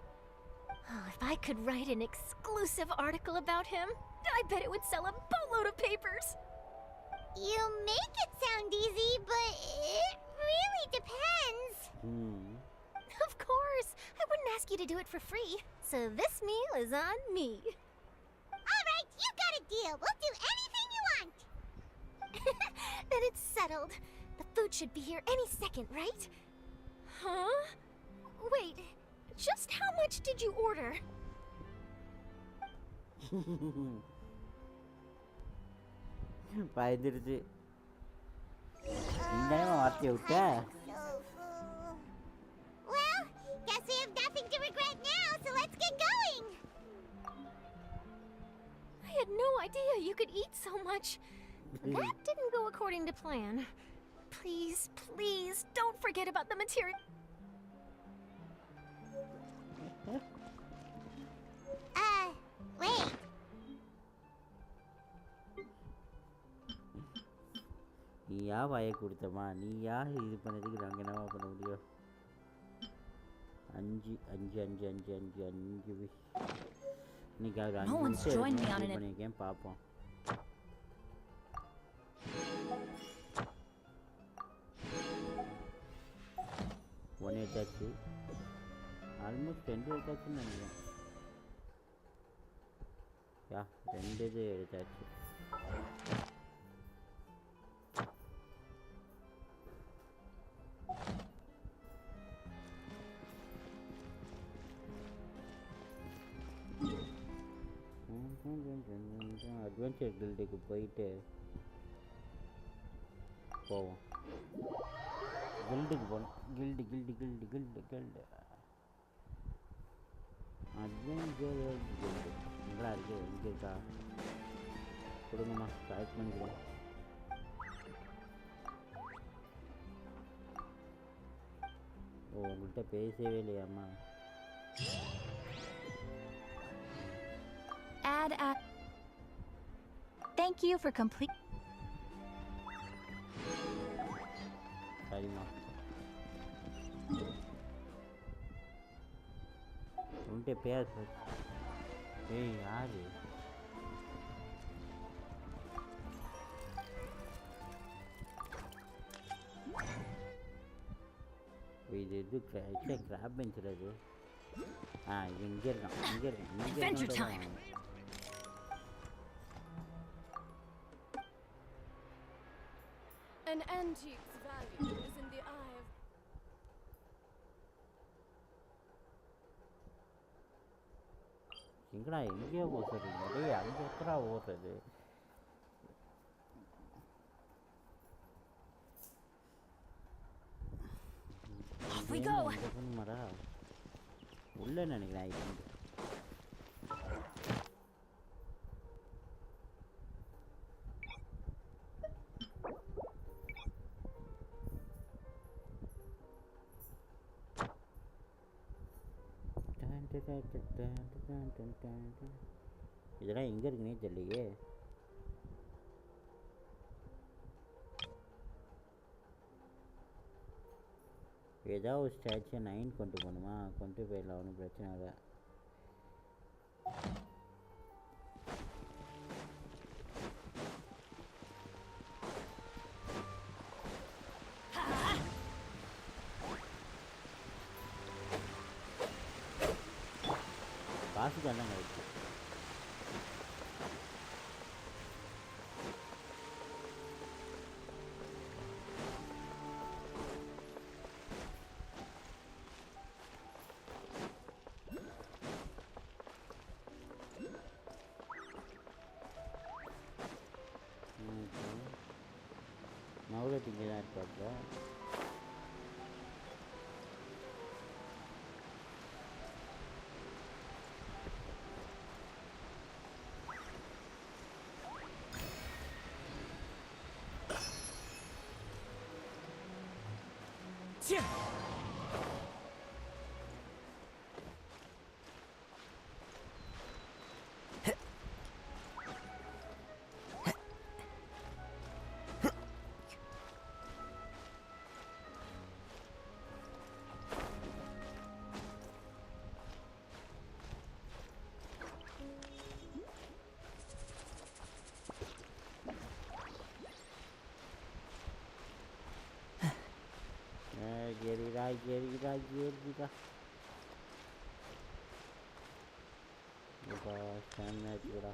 Speaker 8: Oh, if I could write an exclusive article about him, I bet it would sell a boatload of papers.
Speaker 4: You make it sound easy, but it really depends.
Speaker 8: Of course. I wouldn't ask you to do it for free. So this meal is on me.
Speaker 4: All right, you got a deal. We'll do anything you want.
Speaker 8: Then it's settled. The food should be here any second, right? Huh? Wait, just how much did you order?
Speaker 1: பயந்துருச்சு இந்த வார்த்தையை விட்ட
Speaker 4: Well, guess we have nothing to regret now, so let's get going.
Speaker 8: I had no idea you could eat so much. That didn't go according to plan. Please, please, don't forget about the material.
Speaker 4: Wait.
Speaker 1: நீ யா வாயை கொடுத்தமா நீ யார் இது பண்ணதுக்கு நாங்கள் என்னவா பண்ண முடியும் 5 இன்னைக்கு அது 5 நிமிஷம் பண்ணியிருக்கேன் பார்ப்போம் ஒன்று எடுத்தாச்சு ஆல்மோஸ்ட் 2 எடுத்தாச்சுன்னு நினைக்கிறேன் யா 2 இது எடுத்தாச்சு அட்வென்ச்சர் கில்டுக்கு போயிட்டு போவோம் கில்டுக்கு போகணும் கில்டு அட்வென்ச்சர் கில்டு எங்கடா இருக்கு எங்கே இருக்கா கொடுங்கம்மா செலக்ட் பண்ணிக்கிறேன் ஓ உங்கள்கிட்ட பேசவே இல்லையாம்மா
Speaker 5: Add. Thank you for complete.
Speaker 1: சரிம்மா உன்கிட்ட பேச ஏய் யாரு இது கிராப் பெஞ்சில் அது இங்க இருக்கான்
Speaker 7: Adventure time.
Speaker 9: An antique's value is in the eye of...
Speaker 1: எங்கடா எங்கேயோ ஓடுறீங்க டேய் அங்கே எப்படா ஓடுறது
Speaker 7: Off we go.
Speaker 1: போகணுமாடா உள்ள நினைக்கிறேன் இதெல்லாம் எங்க இருக்குன்னே தெரியலையே ஏதாவது ஒரு ஸ்டாச்சு 9 கொண்டு போகணுமா கொண்டு போயிடலாம் ஒன்றும் பிரச்சனை இல்லை காசு தான் இருக்கு நவுலட் இங்கே தான் இருக்காங்க Gerida. Lupa sana juga.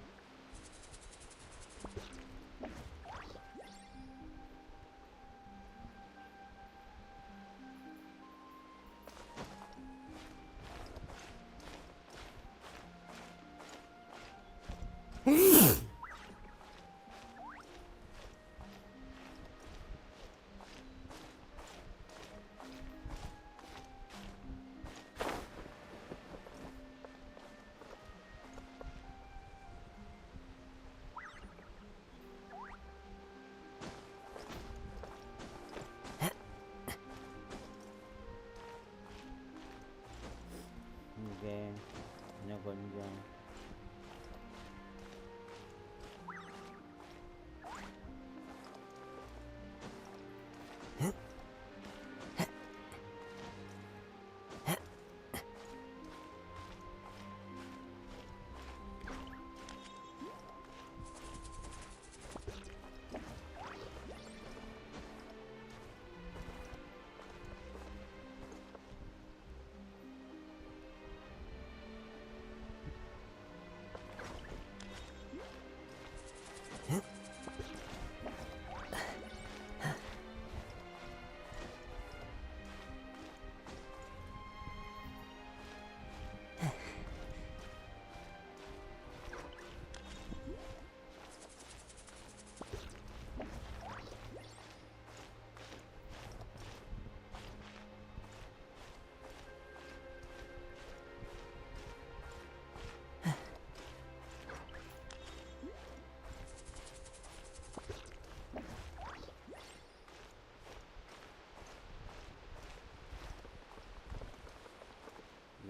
Speaker 1: இன்னும் கொஞ்சம்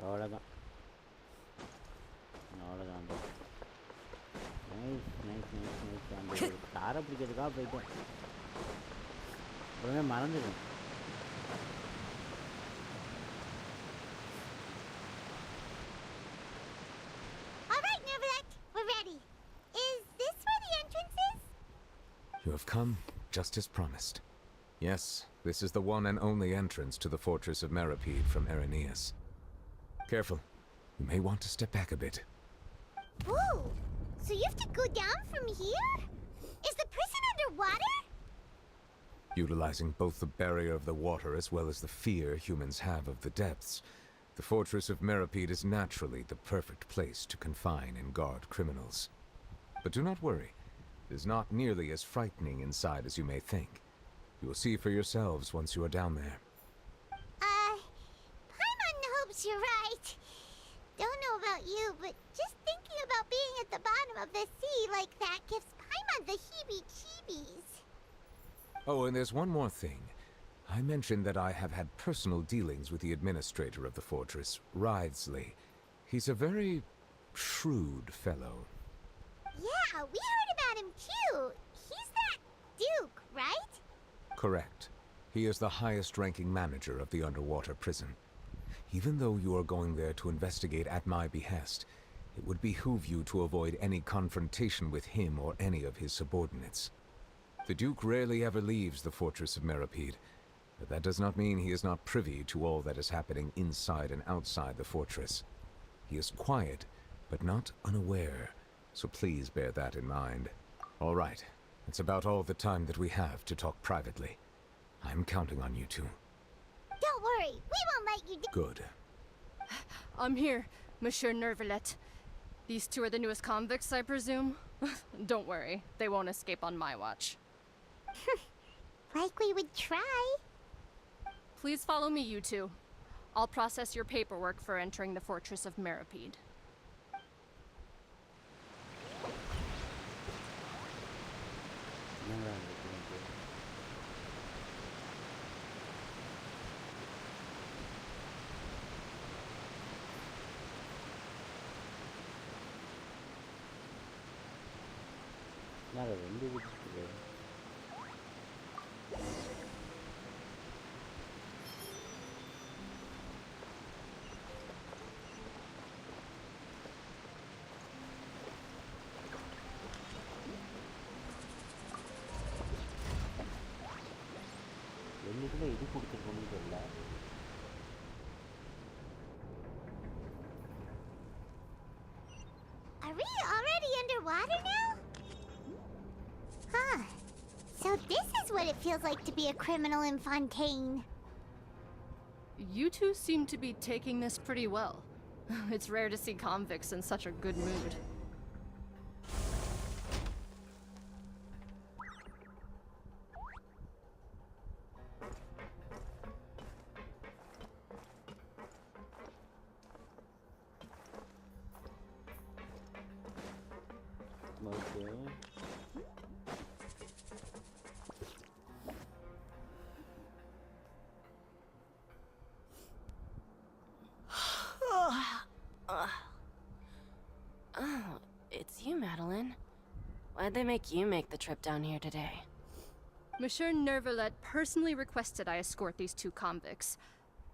Speaker 1: அவ்வளோதான் நைஸ் அந்த காரை பிடிக்கிறதுக்காக போயிட்டேன் அப்புறமே மறந்துடும்
Speaker 4: Alright, Neverlet, we're ready. Is this where the entrance is?
Speaker 3: You have come just as promised. Yes, this is the one and only entrance to the fortress of Meripede from Irenaeus. Careful. You may want to step back a bit.
Speaker 4: Whoa! So you have to go down from here? Is the prison underwater?
Speaker 3: Utilizing both the barrier of the water as well as the fear humans have of the depths, the fortress of Meripede is naturally the perfect place to confine and guard criminals. But do not worry. It is not nearly as frightening inside as you may think. You will see for yourselves once you are down there.
Speaker 4: Paimon hopes you're right. Don't know about you, but just thinking about being at the bottom of the sea like that gives Paimon the heebie-jeebies.
Speaker 3: Oh, and there's one more thing. I mentioned that I have had personal dealings with the administrator of the fortress, Writhsley. He's a very shrewd fellow.
Speaker 4: Yeah, we heard about him too. He's that Duke, right?
Speaker 3: Correct. He is the highest-ranking manager of the underwater prison. Even though you are going there to investigate at my behest, it would behoove you to avoid any confrontation with him or any of his subordinates. The Duke rarely ever leaves the fortress of Meripede, but that does not mean he is not privy to all that is happening inside and outside the fortress. He is quiet, but not unaware, so please bear that in mind. All right, it's about all the time that we have to talk privately. I'm counting on you two.
Speaker 4: Don't worry, we won't let you do—
Speaker 3: Good.
Speaker 9: I'm here, Monsieur Nervalet. These two are the newest convicts, I presume? Don't worry, they won't escape on my watch.
Speaker 4: Like we would try.
Speaker 9: Please follow me, you two. I'll process your paperwork for entering the Fortress of Meripede.
Speaker 4: Are we already underwater now? Huh. So this is what it feels like to be a criminal in Fontaine.
Speaker 9: You two seem to be taking this pretty well. It's rare to see convicts in such a good mood.
Speaker 10: Oh, it's you, Madeline. Why'd they make you make the trip down here today?
Speaker 9: Monsieur Nervalet personally requested I escort these two convicts.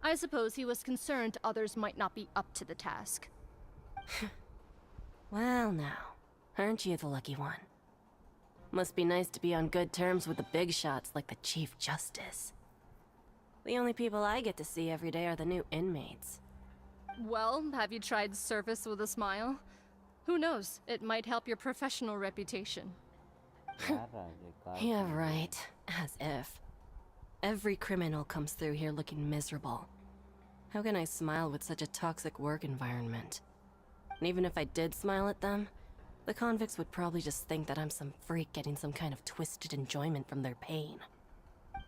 Speaker 9: I suppose he was concerned others might not be up to the task.
Speaker 10: Well now, aren't you the lucky one? Must be nice to be on good terms with the big shots like the Chief Justice. The only people I get to see every day are the new inmates.
Speaker 9: Well, have you tried service with a smile? Who knows, it might help your professional reputation.
Speaker 10: Yeah, right. As if. Every criminal comes through here looking miserable. How can I smile with such a toxic work environment? And even if I did smile at them, the convicts would probably just think that I'm some freak getting some kind of twisted enjoyment from their pain.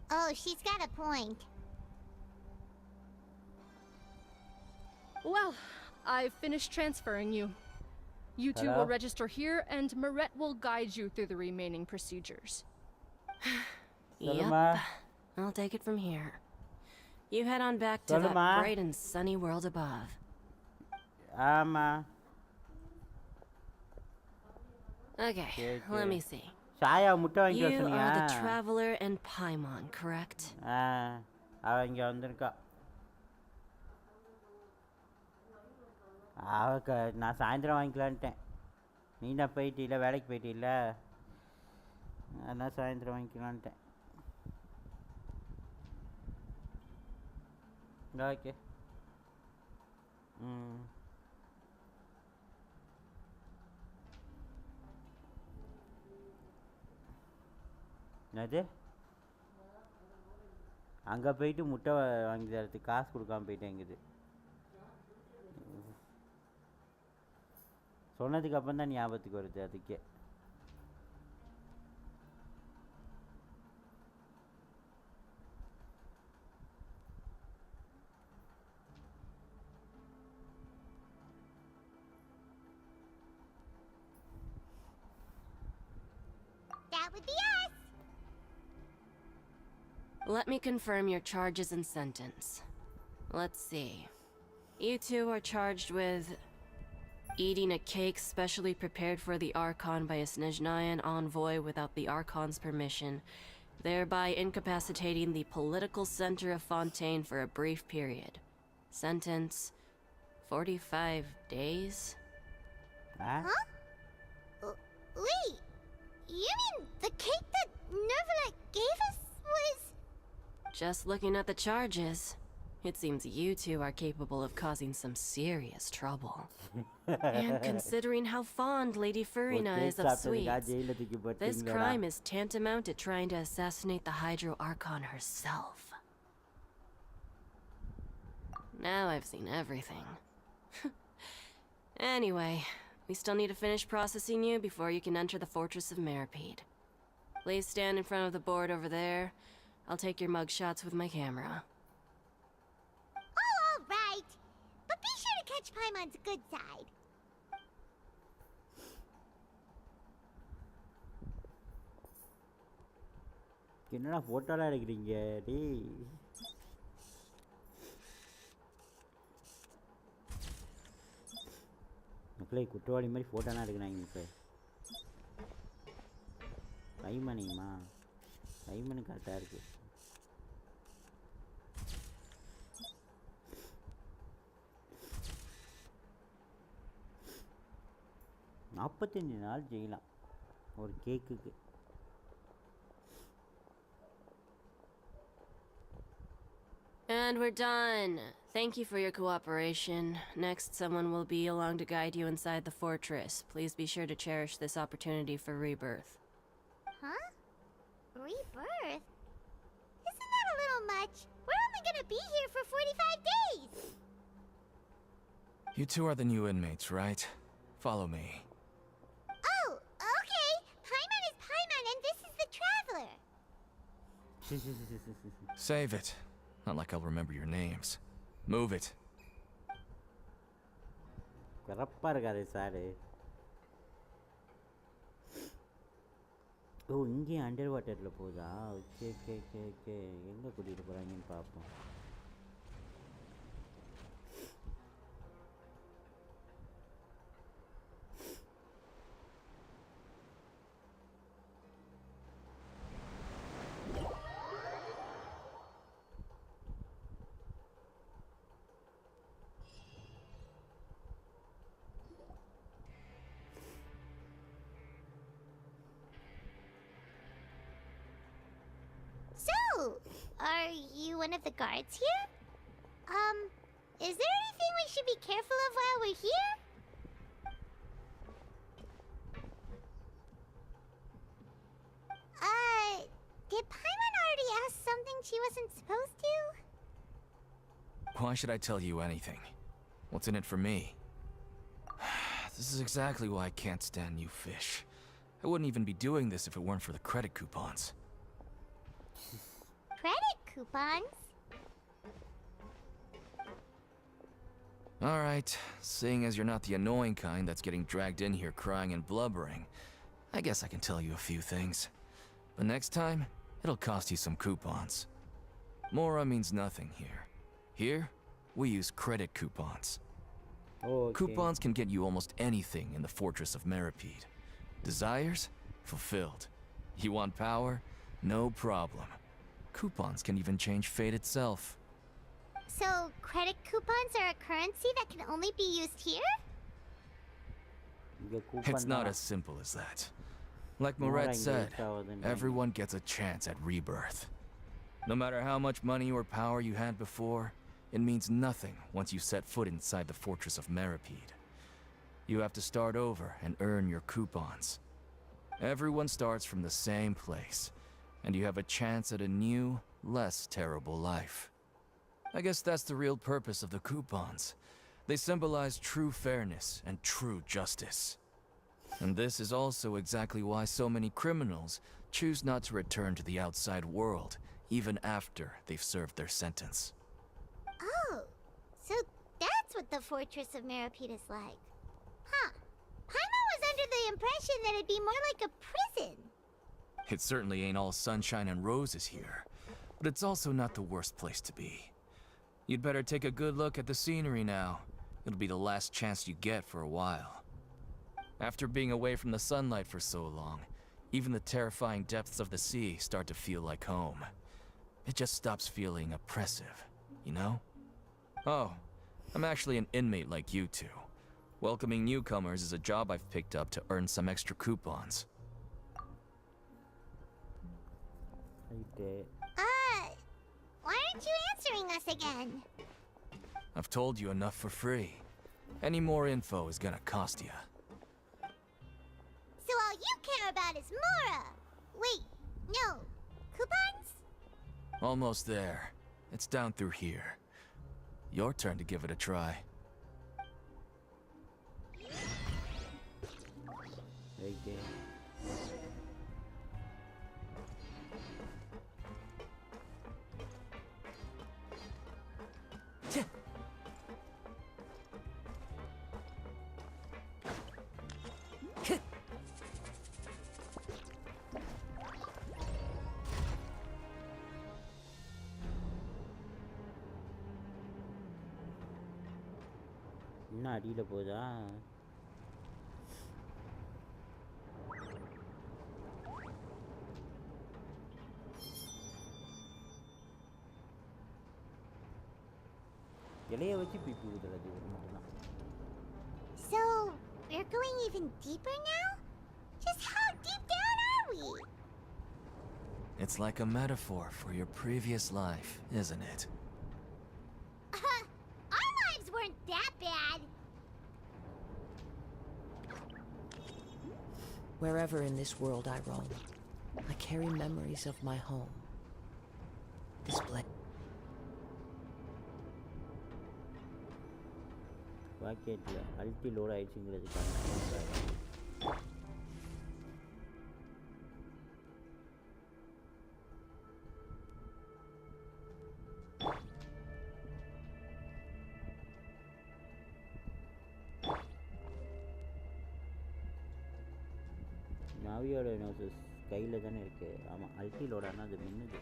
Speaker 4: Oh, she's got a point.
Speaker 9: Well, I've finished transferring you. You two will register here, and Marette will guide you through the remaining procedures.
Speaker 10: Yep. I'll take it from here. You head on back to that bright and sunny world above. Okay, let me see. You are the Traveler and Paimon, correct?
Speaker 1: நான் சாயந்தரம் வாங்கிக்கலான்ட்டேன். நீ தான் போயிட்டில்ல, வேலைக்கு போயிட்டில்ல, அதான் சாயந்தரம் வாங்கிக்கலான்ட்டேன். Okay. என்னது அங்கே போயிட்டு முட்டை வாங்கி தரத்துக்கு காசு கொடுக்காம போயிட்டேங்குது. சொன்னதுக்கு அப்புறம் தான் ஞாபகத்துக்கு வருது அதுக்கே.
Speaker 4: That would be us.
Speaker 10: Let me confirm your charges and sentence. Let's see. You two are charged with eating a cake specially prepared for the Archon by a Snezhnayan envoy without the Archon's permission, thereby incapacitating the political center of Fontaine for a brief period. Sentence: 45 days?
Speaker 1: Huh?
Speaker 4: Wait, you mean the cake that Nervalet gave us was...
Speaker 10: Just looking at the charges, it seems you two are capable of causing some serious trouble. And considering how fond Lady Furina is of sweets, this crime is tantamount to trying to assassinate the Hydro Archon herself. Now I've seen everything. Anyway, we still need to finish processing you before you can enter the Fortress of Meripede. Please stand in front of the board over there. I'll take your mug shots with my camera.
Speaker 4: Oh, all right. But be sure to catch Paimon's good side.
Speaker 1: என்னடா ஃபோட்டோலாம் எடுக்கிறீங்க டேய்? மக்களே குற்றவாளி மாதிரி ஃபோட்டோலாம் எடுக்கிறாங்க இப்போ. கைமணிமா கைமணி கரெக்டாக இருக்கு. நாற்பத்தஞ்சு நாள் செய்யலாம் ஒரு கேக்குக்கு.
Speaker 10: And we're done. Thank you for your cooperation. Next, someone will be along to guide you inside the fortress. Please be sure to cherish this opportunity for rebirth.
Speaker 4: Huh? Rebirth? Isn't that a little much? We're only gonna be here for 45 days!
Speaker 11: You two are the new inmates, right? Follow me.
Speaker 4: Oh, okay. Paimon is Paimon and this is the Traveler.
Speaker 11: Save it. Not like I'll remember your names. Move it.
Speaker 1: கரப்பா இருக்காரு sir. ஓ இங்கேயும் under வாட்டரில் போகுதா? Okay okay okay okay. எங்கே கூட்டிகிட்டு போகிறாங்கன்னு பார்ப்போம்.
Speaker 4: So, are you one of the guards here? Is there anything we should be careful of while we're here? Did Paimon already ask something she wasn't supposed to?
Speaker 11: Why should I tell you anything? What's in it for me? This is exactly why I can't stand you fish. I wouldn't even be doing this if it weren't for the credit coupons.
Speaker 4: Credit coupons?
Speaker 11: Alright, seeing as you're not the annoying kind that's getting dragged in here crying and blubbering, I guess I can tell you a few things. But next time, it'll cost you some coupons. Mora means nothing here. Here, we use credit coupons.
Speaker 1: Okay.
Speaker 11: Coupons can get you almost anything in the Fortress of Meripede. Desires? Fulfilled. You want power? No problem. Coupons can even change fate itself.
Speaker 4: So, credit coupons are a currency that can only be used here?
Speaker 11: It's not as simple as that. Like Moret said, everyone gets a chance at rebirth. No matter how much money or power you had before, it means nothing once you set foot inside the Fortress of Meripede. You have to start over and earn your coupons. Everyone starts from the same place, and you have a chance at a new, less terrible life. I guess that's the real purpose of the coupons. They symbolize true fairness and true justice. And this is also exactly why so many criminals choose not to return to the outside world, even after they've served their sentence.
Speaker 4: Oh, so that's what the Fortress of Meropide is like. Huh. Paimon was under the impression that it'd be more like a prison.
Speaker 11: It certainly ain't all sunshine and roses here, but it's also not the worst place to be. You'd better take a good look at the scenery now. It'll be the last chance you get for a while. After being away from the sunlight for so long, even the terrifying depths of the sea start to feel like home. It just stops feeling oppressive, you know? Oh, I'm actually an inmate like you two. Welcoming newcomers is a job I've picked up to earn some extra coupons.
Speaker 4: Why aren't you answering us again?
Speaker 11: I've told you enough for free. Any more info is gonna cost you.
Speaker 4: So all you care about is Mora! Wait, no. Coupons?
Speaker 11: Almost there. It's down through here. Your turn to give it a try.
Speaker 1: Okay. இன்னும் அடியில் போதா இலைய வச்சு பிப்பி ஊதுறது மட்டும்தான்.
Speaker 4: So, we're going even deeper now? Just how deep down are we?
Speaker 11: It's like a metaphor for your previous life, isn't it?
Speaker 4: Our lives weren't that bad.
Speaker 12: Wherever in this world I roam, I carry memories of my home. Display.
Speaker 1: பாக்கெட்ல அல்டி load ஆயிடுச்சுங்கிறதுக்கான நாவியோட noses கையில் தானே இருக்கு. ஆமாம், அல்டி லோடானா அது மின்னுது.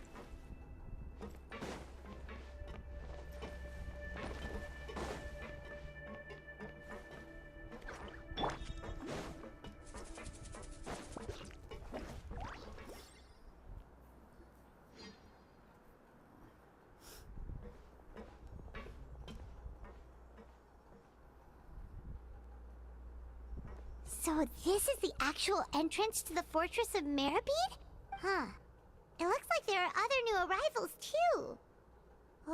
Speaker 4: So this is the actual entrance to the Fortress of Meropide? Huh. It looks like there are other new arrivals, too.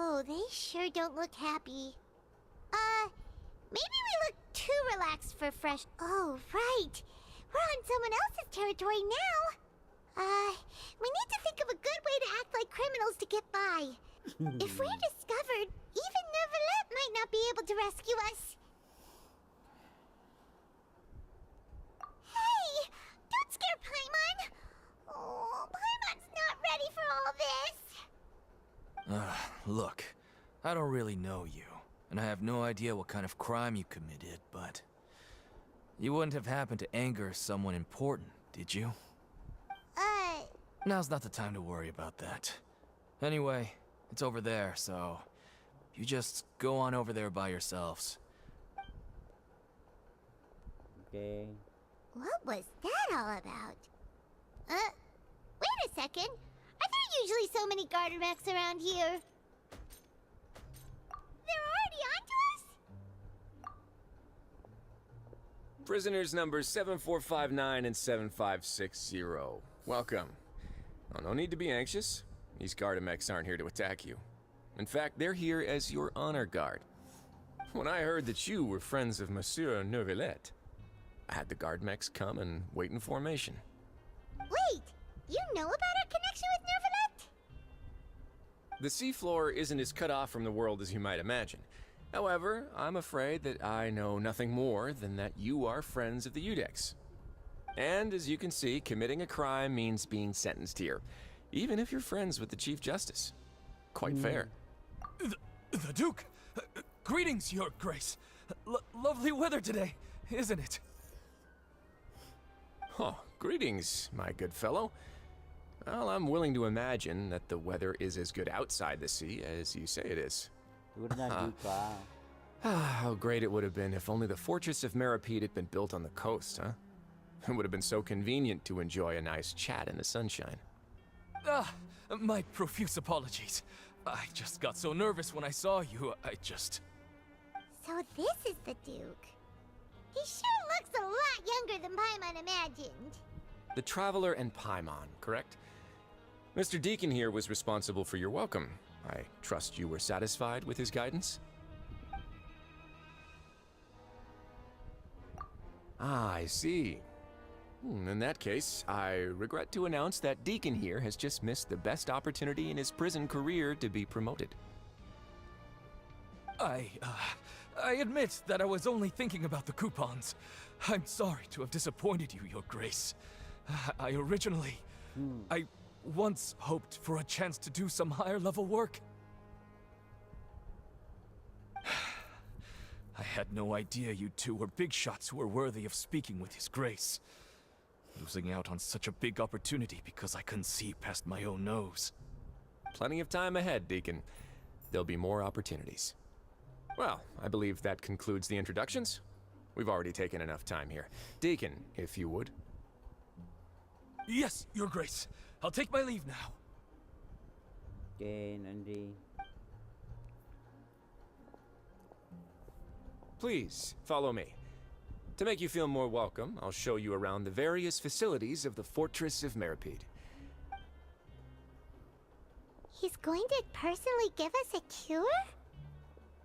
Speaker 4: Oh, they sure don't look happy. Maybe we look too relaxed for fresh... Oh, right. We're on someone else's territory now. We need to think of a good way to act like criminals to get by. If we're discovered, even Neuvillette might not be able to rescue us. Hey! Don't scare Paimon! Oh, Paimon's not ready for all this!
Speaker 11: Look, I don't really know you, and I have no idea what kind of crime you committed, but... You wouldn't have happened to anger someone important, did you? Now's not the time to worry about that. Anyway, it's over there, so... You just go on over there by yourselves.
Speaker 1: Okay.
Speaker 4: What was that all about? Wait a second. Are there usually so many Gardermechs around here? They're already onto us?
Speaker 13: Prisoners numbers 7459 and 7560. Welcome. Oh, no need to be anxious. These Gardermechs aren't here to attack you. In fact, they're here as your honor guard. When I heard that you were friends of Monsieur Neuvillette, I had the Gardermechs come and wait in formation.
Speaker 4: Wait! you know about our connection with Nervalet?
Speaker 13: The seafloor isn't as cut off from the world as you might imagine. However, I'm afraid that I know nothing more than that you are friends of the Udex. And as you can see, committing a crime means being sentenced here, even if you're friends with the Chief Justice. Quite fair.
Speaker 14: The Duke! Greetings, Your Grace. Lovely weather today, isn't it?
Speaker 13: Oh, greetings, my good fellow. Well, I'm willing to imagine that the weather is as good outside the sea as you say it is. How great it would have been if only the Fortress of Meripede had been built on the coast, huh? It would have been so convenient to enjoy a nice chat in the sunshine.
Speaker 14: My profuse apologies. I just got so nervous when I saw you,
Speaker 4: So this is the Duke. He sure looks a lot younger than Paimon imagined.
Speaker 13: The Traveler and Paimon, correct? Mr. Deacon here was responsible for your welcome. I trust you were satisfied with his guidance? Ah, I see. In that case, I regret to announce that Deacon here has just missed the best opportunity in his prison career to be promoted.
Speaker 14: I admit that I was only thinking about the coupons. I'm sorry to have disappointed you, Your Grace. I once hoped for a chance to do some higher-level work. I had no idea you two were big shots who were worthy of speaking with His Grace. Losing out on such a big opportunity because I couldn't see past my own nose.
Speaker 13: Plenty of time ahead, Deacon. There'll be more opportunities. Well, I believe that concludes the introductions. We've already taken enough time here. Deacon, if you would.
Speaker 14: Yes, Your Grace. I'll take my leave now.
Speaker 1: Okay, Nandi.
Speaker 13: Please, follow me. To make you feel more welcome, I'll show you around the various facilities of the Fortress of Meripede.
Speaker 4: He's going to personally give us a cure?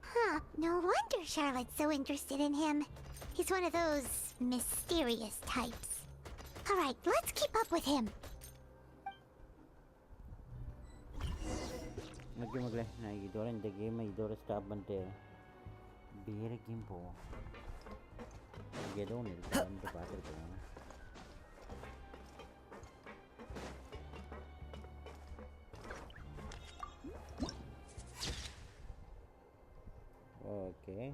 Speaker 4: Huh, no wonder Charlotte's so interested in him. He's one of those mysterious types. Alright, let's keep up with him.
Speaker 1: Okay, மக்களே நான் இதோட இந்த கேமை இதோட stop பண்ணிட்டு வேற game போவோம். ஏதோ ஒன்று இருக்கு வந்து பார்த்துருக்கோம். Okay.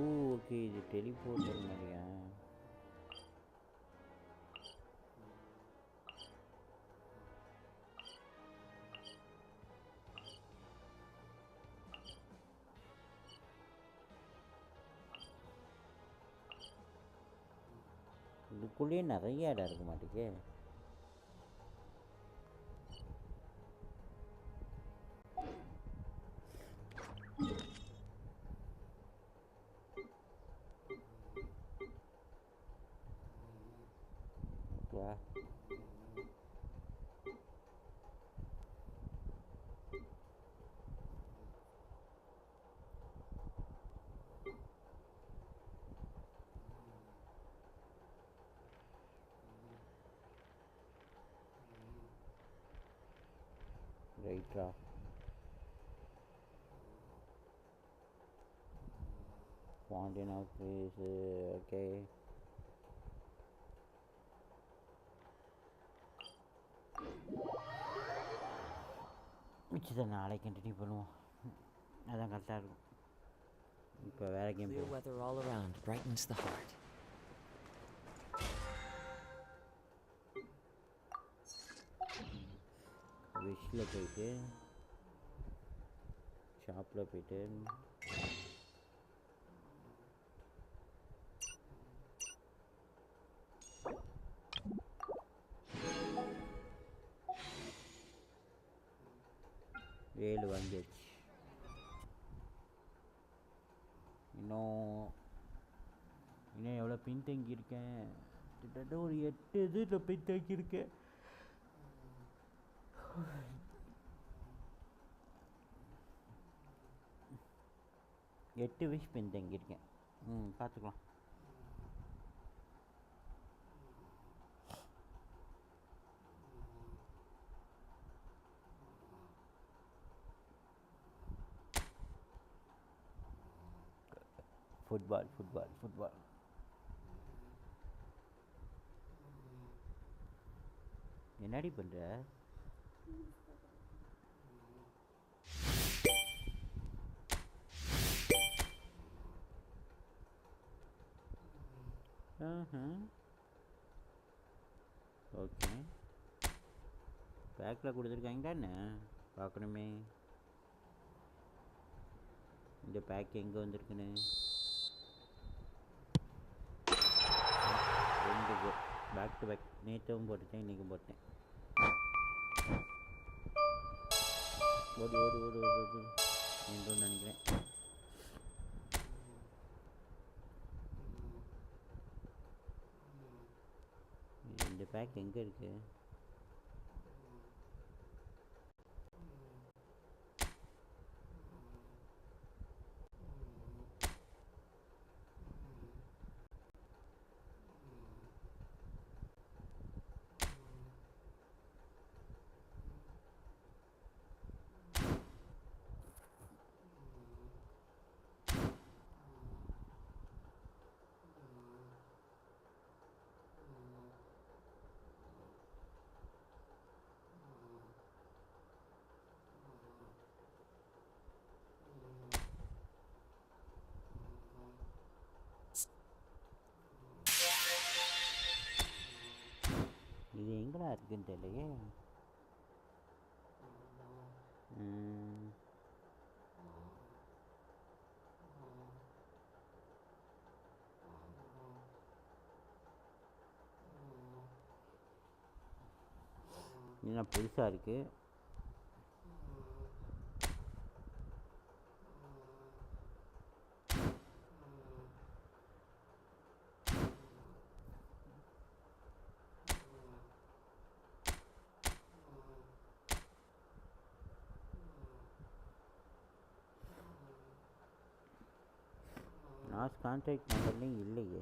Speaker 1: ஓகே இது டெலிபோர்ட்டர் மாதிரியா? இதுக்குள்ளேயே நிறைய இடம் இருக்க மாட்டேங்குது. ரைட்டா fountain of peace, okay. மிச்சத்தை நாளைக்கு கண்டினியூ பண்ணுவோம். அதான் கரெக்டாக இருக்கும். இப்போ வேற game
Speaker 12: Clear weather all around brightens the heart.
Speaker 1: விஷில் போயிட்டு ஷாப்பில் போயிட்டு 7 வாங்கியாச்சு. இன்னும் எவ்வளோ பின் தங்கியிருக்கேன்? கிட்டத்தட்ட ஒரு 8 இதில் பின் தங்கியிருக்கேன். 8 விஷ் பின் தங்கியிருக்கேன். பார்த்துக்கலாம். ஃபுட்பால். என்னடி பண்ற? ஓகே. பேக்கில் கொடுத்துருக்காங்களா என்ன? பார்க்கணுமே. இந்த பேக் எங்கே வந்திருக்குன்னு. 2 பேக் டு பேக். நேற்றும் போட்டுட்டேன், இன்றைக்கும் போட்டேன். ஓடு என்று நினைக்கிறேன். இந்த பேக் எங்கே இருக்கு? இது எங்கடா இருக்குன்னு தெரியலையே. என்ன புதுசாக இருக்கு? லாஸ்ட் கான்டாக்ட் நம்பர்லையும் இல்லையே.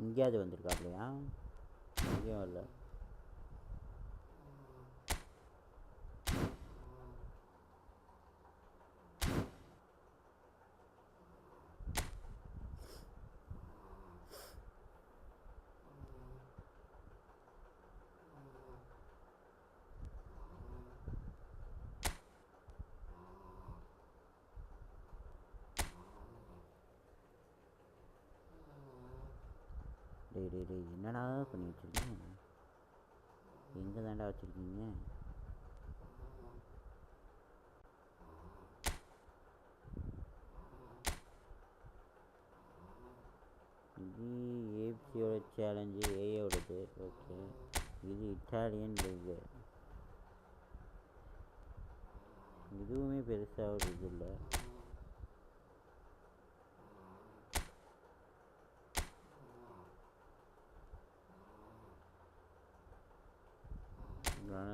Speaker 1: எங்கேயாவது வந்திருக்காப்லையா? எங்கேயும் இல்லை. டேய் என்னடா பண்ணி வச்சுருக்கீங்க? எங்கே தாண்டா வச்சுருக்கீங்க? இது ஏபிசியோட சேலஞ்சு, ஏயோடது. ஓகே, இது இட்டாலியன் லீகு. இதுவுமே பெருசாக ஒரு இது இல்லை.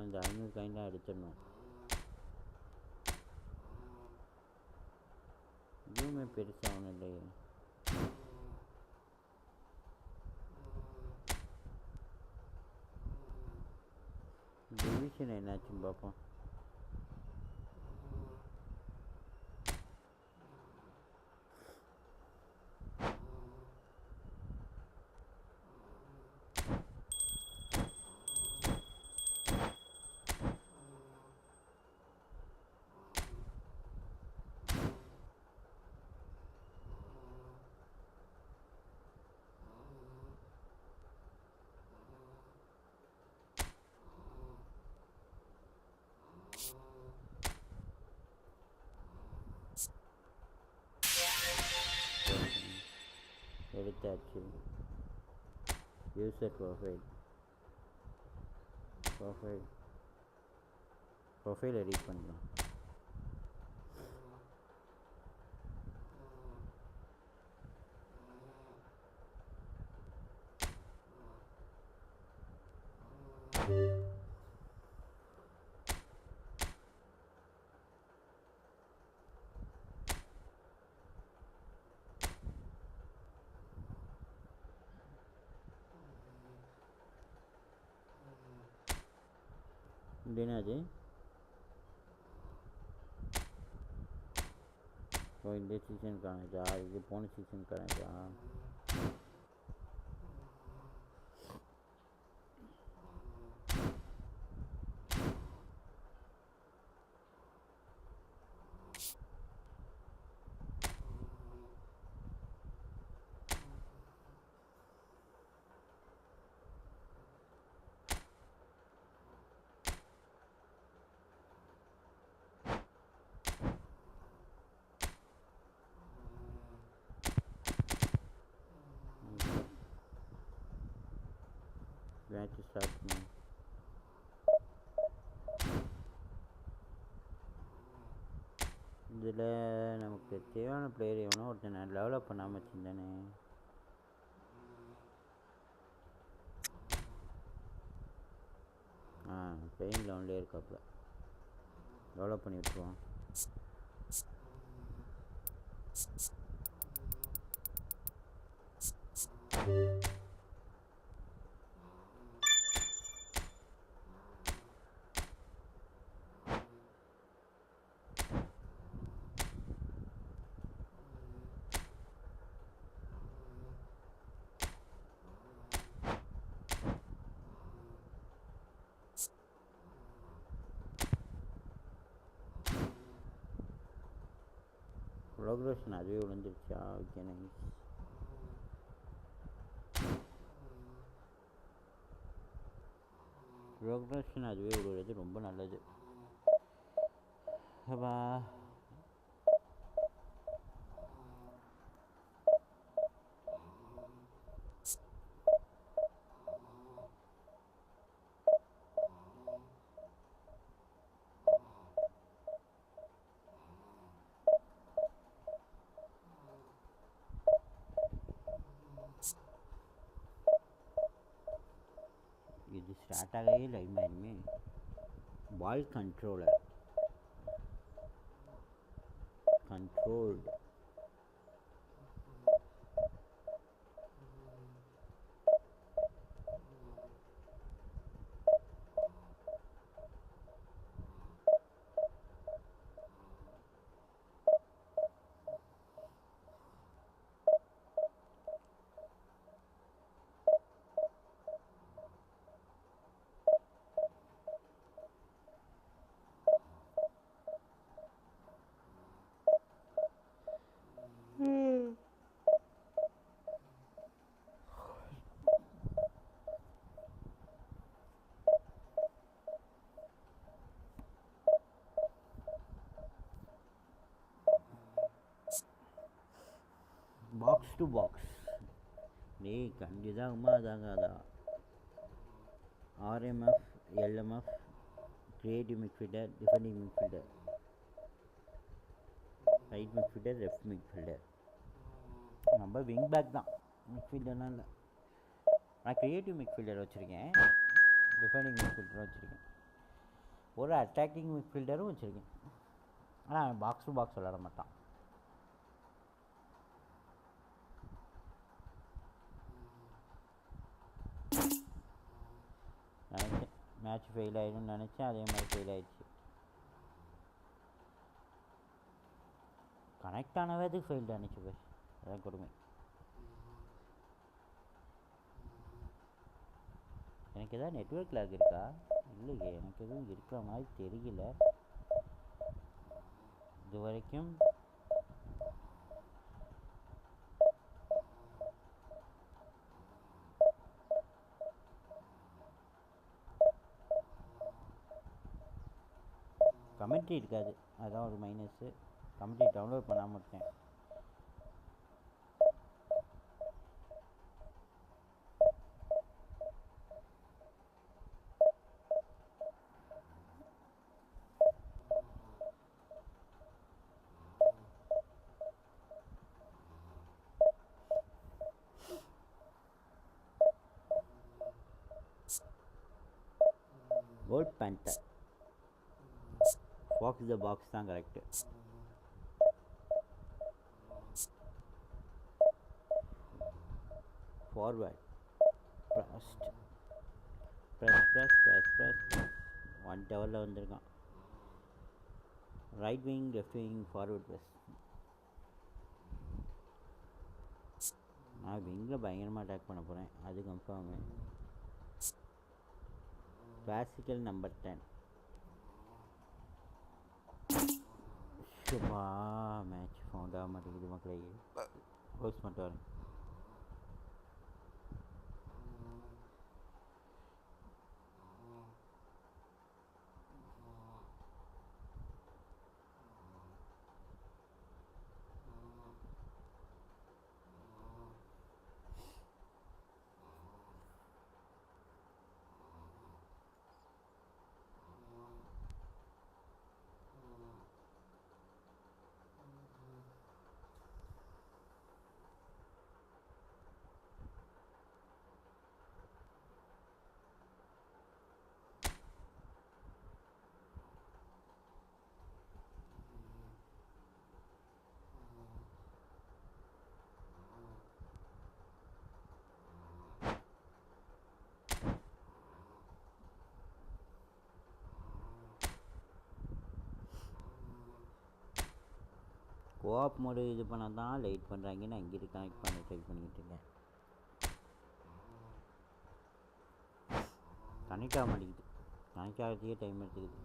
Speaker 1: இந்த 500 காயின் தான் அடிச்சிடணும். இதுவுமே பெருசாக ஒன்றும் இல்லையே. மிஷின் என்னாச்சுன்னு பார்ப்போம். எடுத்தாச்சு. யூசர் ப்ரொஃபைல் எடிட் பண்ணலாம். என்னது? ஓ, இந்த சீசன் காணதா? இது போன சீசன் காணதா? மேட்ச் ஸ்டார்ட் பண்ணு. இதில் நமக்கு தேவையான பிளேயர் எவனோ ஒருத்தன் நான் டெவலப் பண்ணாமல் வச்சுருந்தேனே. பிளேயிங் லெவன்லேயே இருக்காப்புல. டெவலப் பண்ணி விட்டுருவான். ப்ரோக்ரஷன் அதுவே விழுந்துருச்சா? Okay, nice. ப்ரோக்ரஷன் அதுவே விழுறது ரொம்ப நல்லது. அப்பா இது ஸ்டார்ட் ஆகவே லைவ் மாதிரியுமே. Ball controlled box to box. டேய் கண்டிதாகுமா அதாங்காதா? RMF, LMF, creative midfielder, defending midfielder, right midfielder, left midfielder. நம்ம விங் பேக் தான், மிட்ஃபீல்டர்லாம் இல்லை. நான் கிரியேட்டிவ் மிட்ஃபீல்டர் வச்சுருக்கேன், டிஃபெண்டிங் மிட்ஃபீல்டரும் வச்சுருக்கேன், ஒரு அட்டாக்கிங் மிட்ஃபீல்டரும் வச்சுருக்கேன். ஆனால் பாக்ஸ் டு பாக்ஸ் விளாட மாட்டான். மேட்ச் மேட்ச் ஃபெயில் ஆயிடும்னு நினச்சேன், அதே மாதிரி ஃபெயில் ஆயிடுச்சு. கனெக்ட் ஆனவே அதுக்கு ஃபெயில் ஆனிச்சு பஸ், அதான் கொடுமை. எனக்கு எதாவது நெட்வொர்க் லாக் இருக்கா? இல்லையே, எனக்கு எதுவும் இருக்கிற மாதிரி தெரியல இது வரைக்கும். கமெண்ட்ரி இருக்காது, அதான் ஒரு மைனஸு. கமெண்ட்ரி டவுன்லோட் பண்ணாமல் இருக்கேன். கோல்ட் பேண்டர் பாக்ஸ் த பாக்ஸ் தான் கரெக்டு. ஃபார்வர்ட் ப்ரெஸ் 1 டவரில் வந்திருக்கான். Right wing left wing forward press. நான் விங்கில் பயங்கரமாக அட்டாக் பண்ண போகிறேன், அது கன்ஃபார்மு. Classical number 10. சுபா மேட்ச் ஃபவுண்ட் ஆக மாட்டேங்குது மக்களே. க்ளோஸ் பண்ணிட்டு வரேன். கோஆப் மோடு இது பண்ண தான் லைட் பண்ணுறாங்க. நான் இங்கிட்டு கனெக்ட் பண்ண ட்ரை பண்ணிக்கிட்டு இருக்கேன், கனெக்ட் ஆக மாட்டேங்குது. கனெக்ட் ஆகிறதுக்கே டைம் எடுத்துக்குது.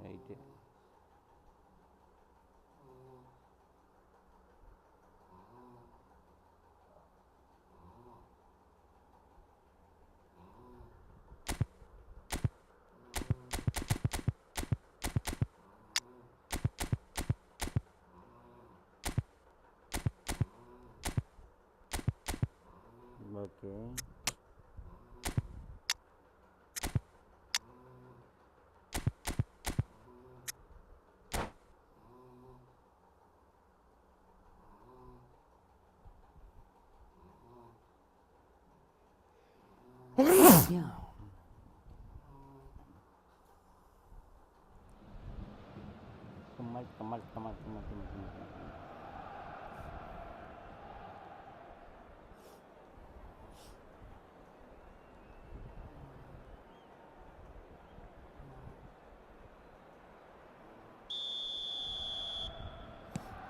Speaker 1: ரைட்டு. ஓகே,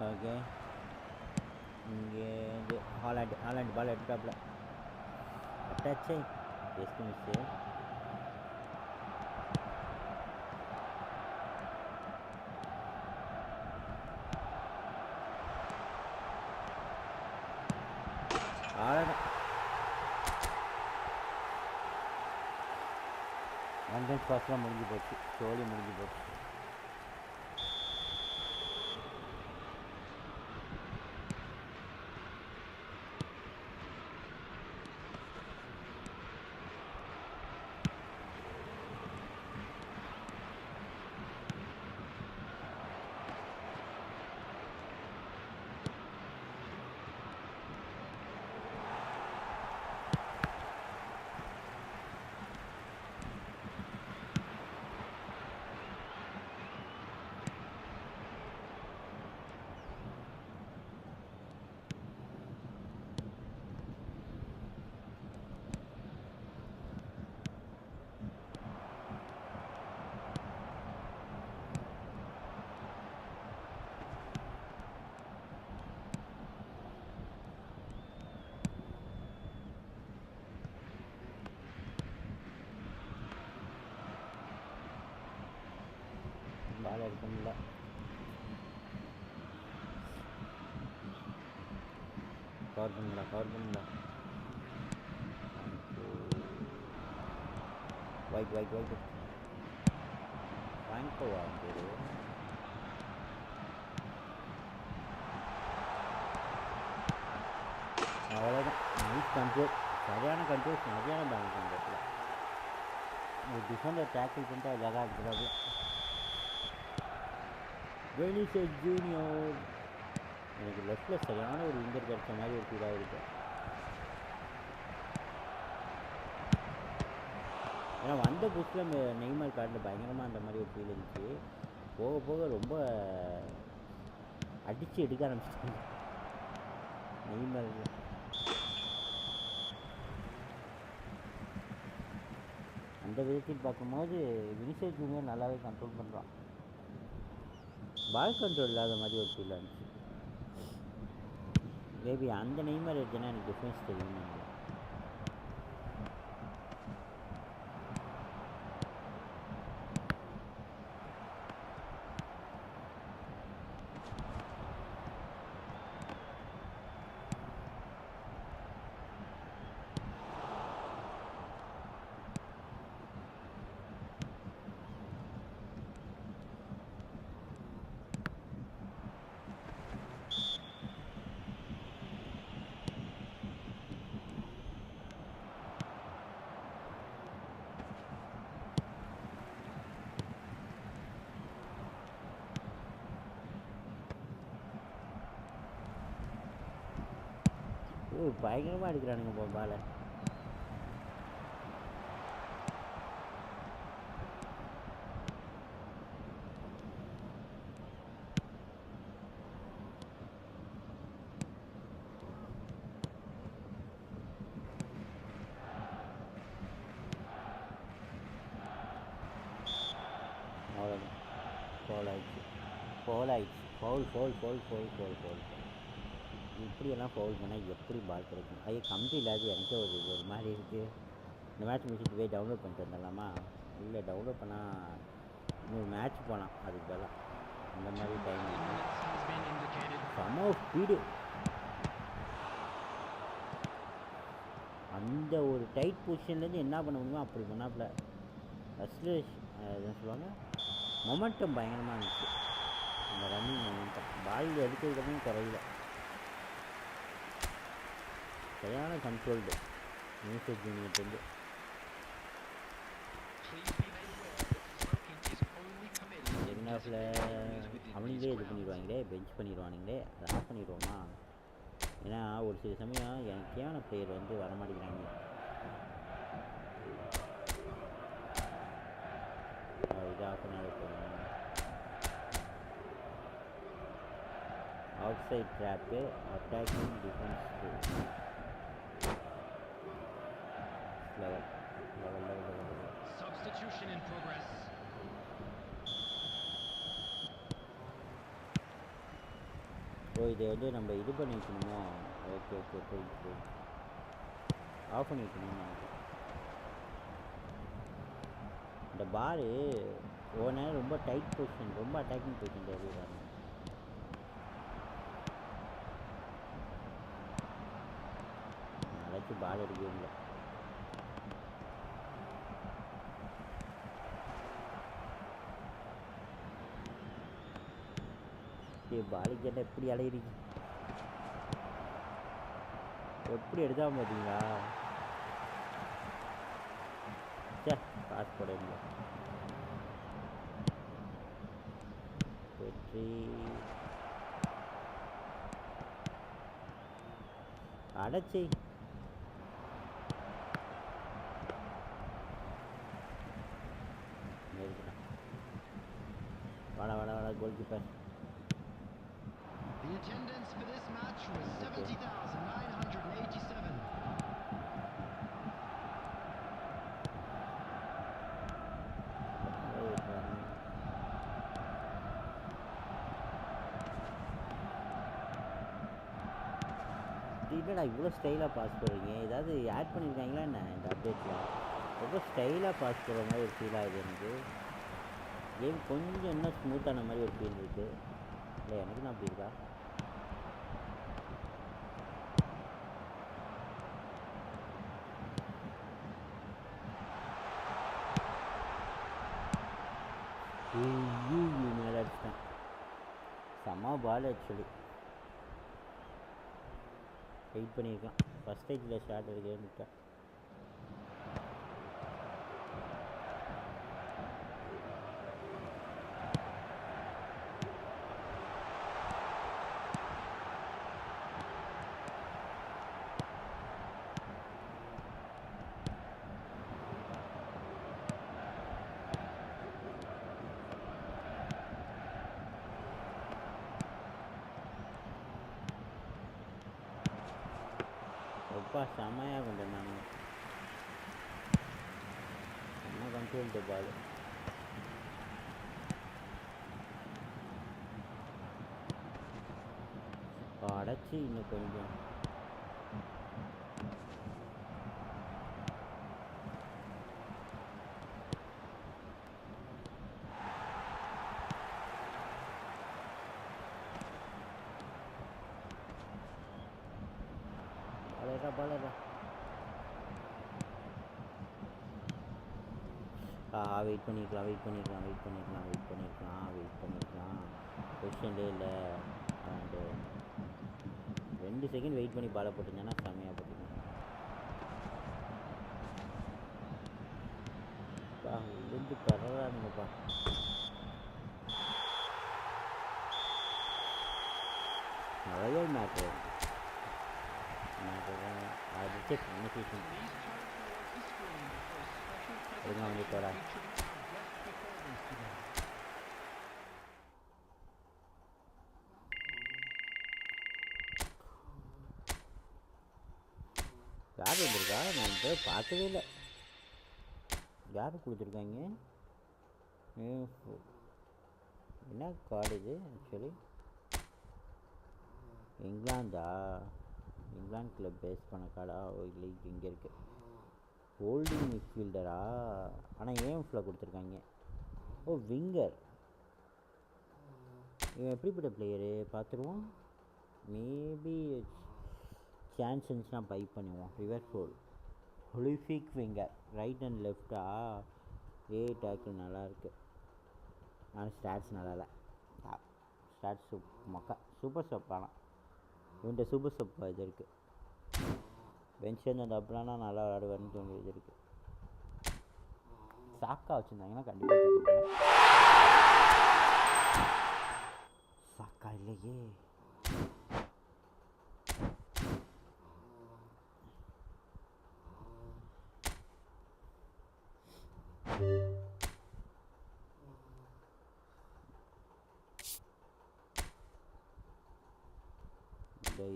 Speaker 1: ஓகே இங்கே இது ஹாலாண்ட் பால் எடுத்தாப்புல அட்டாச்சே ஜஸ்ட் மிஸ்ஸு. ஒன் பாஸ்லாம் முடிஞ்சு போச்சு, சோழி முடிஞ்சு போச்சு. பால் எடுக்க முடியல. கவர் பண்ணுங்களா ஒயிட் வாங்கிக்கோவா பேர். அவ்வளோதான். நைஸ் கண்ட்ரோல், சரியான கண்ட்ரோல், சரியான பேலன்ஸ் அந்த இடத்துல. ஒரு டிஃபெண்டர் டேக்கிள் பண்ணிட்டு அழகாக இருக்கிறாரு. வெனிசஸ் ஜூனியர் எனக்கு லெஃப்டில் சரியான ஒரு விங்கர் கிடைச்ச மாதிரி ஒரு ஃபீலாக இருக்குது. ஏன்னா வந்த புதுசில் நெய்மார் கார்டில் பயங்கரமாக அந்த மாதிரி ஒரு ஃபீல் இருந்துச்சு. போக போக ரொம்ப அடித்து எடுக்க ஆரம்பிச்சிட்டாங்க நெய்மார். அந்த விதத்தில் பார்க்கும்போது வினிசஸ் ஜூனியர் நல்லாவே கண்ட்ரோல் பண்ணுறான். பால் கண்ட்ரோல் இல்லாத மாதிரி ஒரு ஃபீல் இருந்துச்சு. மேபி அந்த நெய்மார் எடுத்தேன்னா எனக்கு டிஃப்ரென்ஸ் தெரியும். பயங்கரமாக எடுக்கிறானுங்க போ பாலை. அவ்வளோதான், ஃபவுல் ஆயிடுச்சு. ஃபவுல் இப்படியெல்லாம் ஃபவுல் பண்ணால் எப்படி பால் கிடைக்கும்? ஐயோ கம்பி இல்லாது எனக்கே ஒரு மாதிரி இருக்குது. இந்த மேட்ச் முடிச்சுட்டு போய் டவுன்லோட் பண்ணிட்டு வந்துடலாமா? இல்லை டவுன்லோட் பண்ணால் இன்னொரு மேட்ச் போகலாம் அதுக்கு பதிலாக. அந்த மாதிரி டைம் செம ஸ்பீடு. அந்த ஒரு டைட் பொசிஷன்லேருந்து என்ன பண்ண முடியுமோ அப்படி பண்ணாப்புல. ஃபஸ்ட்டு என்ன சொல்லுவாங்க, மொமெண்டம் பயங்கரமாக இருந்துச்சு. அந்த ரன்னிங் மொமெண்டம் பால் எடுக்கிறதுக்கும் குறையில. சரியான கண்ட்ரோல்டு மியூசிக் ஜூனியர்லேருந்து. செகண்ட் ஹாஃபில் அவனுங்களே இது பண்ணிடுவாங்களே, பெஞ்ச் பண்ணிடுவானுங்களே, அதை ஆஃப் பண்ணிடுவோமா? ஏன்னா ஒரு சில சமயம் எனக்கு தேவையான பிளேயர் வந்து வரமாட்டேங்கிறாங்க. இது ஆஃப் பண்ணாத போகிறேன். outside trap, attacking defense level.
Speaker 15: Substitution in progress.
Speaker 1: ஓ இதை வந்து நம்ம இது பண்ணி வைக்கணுமோ? ஓகே போய் ஆஃப் பண்ணி வைக்கணும்னு நினைக்கிறேன். இந்த பாரு ஒரு நேரம் ரொம்ப டைட் பொசிஷன், ரொம்ப அட்டாக்கிங் பொசிஷன் தெரியுறாங்க. அழைச்சி பால் அடிக்கவே இல்லை. பாலு கேட்டால் எப்படி அலையிறீங்க? எப்படி எடுத்தாமல் பார்த்தீங்களா? சே பாஸ் போட முடியல. வெற்றி அடைச்சி வாடா goal keeper.
Speaker 15: The attendance for this match was 70,987.
Speaker 1: என்னடா இவ்வளோ ஸ்டைலாக பாஸ் போடுறீங்க? ஏதாவது ஆட் பண்ணியிருக்காங்களா என்ன இந்த அப்டேட்டில்? ரொம்ப ஸ்டைலாக பாஸ் போடுற மாதிரி ஒரு ஃபீல் ஆகுது எனக்கு. கேம் கொஞ்சம் இன்னும் ஸ்மூத்தான மாதிரி ஒரு ஃபீல் இருக்குது. இல்லை எனக்கு தான் அப்படி இருக்கா? மேலே அடிச்சிட்டேன். செம்ம பால் ஆக்சுவலி. வெயிட் பண்ணியிருக்கேன். ஃபஸ்ட் ஸ்டேஜில் ஷார்ட் எடுக்கிறேன்னுட்டேன். ரொம்ப செமையாக கொண்டு வந்தாங்க. செம்ம கண்ட்ரோல் பால். அடைச்சி இன்னும் கொஞ்சம் பாலரா வெயிட் பண்ணிக்கலாம். பொசிஷன்லே இல்லை. அண்டு 2 செகண்ட் வெயிட் பண்ணி பாலை போட்டுருந்தேன்னா செம்மையாக போட்டுருந்தேன். விழுந்து பரவானுங்கப்பா. நிறைய மேட்ரு அது செக் கன்வர்சேஷன் ஒழுங்காக வந்து போடா. யார் வந்திருக்கா? நான் போய் பார்க்கவே இல்லை. யார் கொடுத்துருக்காங்க? என்ன கார்டு இது ஆக்சுவலி? இங்கிலாந்து கிளப் பேஸ் பண்ண கார்டா? இல்லை இங்கே இருக்குது. ஹோல்டிங் மிட்ஃபீல்டரா? ஆனால் ஏஎம்எஃப்ல கொடுத்துருக்காங்க. ஓ விங்கர். இவன் எப்படிப்பட்ட பிளேயரு பார்த்துருவோம். மேபி சான்ஸ் இருந்துச்சுன்னா பை பண்ணுவோம். ரிவர்ஸ் ஹோல் ஹொலிஃபிக் விங்கர், ரைட் அண்ட் லெஃப்டா? டேக்கிள் நல்லாயிருக்கு. ஆனால் ஸ்டாட்ஸ் நல்லா இல்லை. ஸ்டாட்ஸ் மக்கா. Super stuff. ஆனால் இவன்ட்ட சூப்பர் ஸ்டப் இது இருக்குது. பென்ஷன் அந்த அப்படின்னா நல்லா விளையாடுவார்னு தோணுது. இது இருக்குது. சாக்கா வச்சுருந்தாங்கன்னா கண்டிப்பாக சாக்கா இல்லையே. டை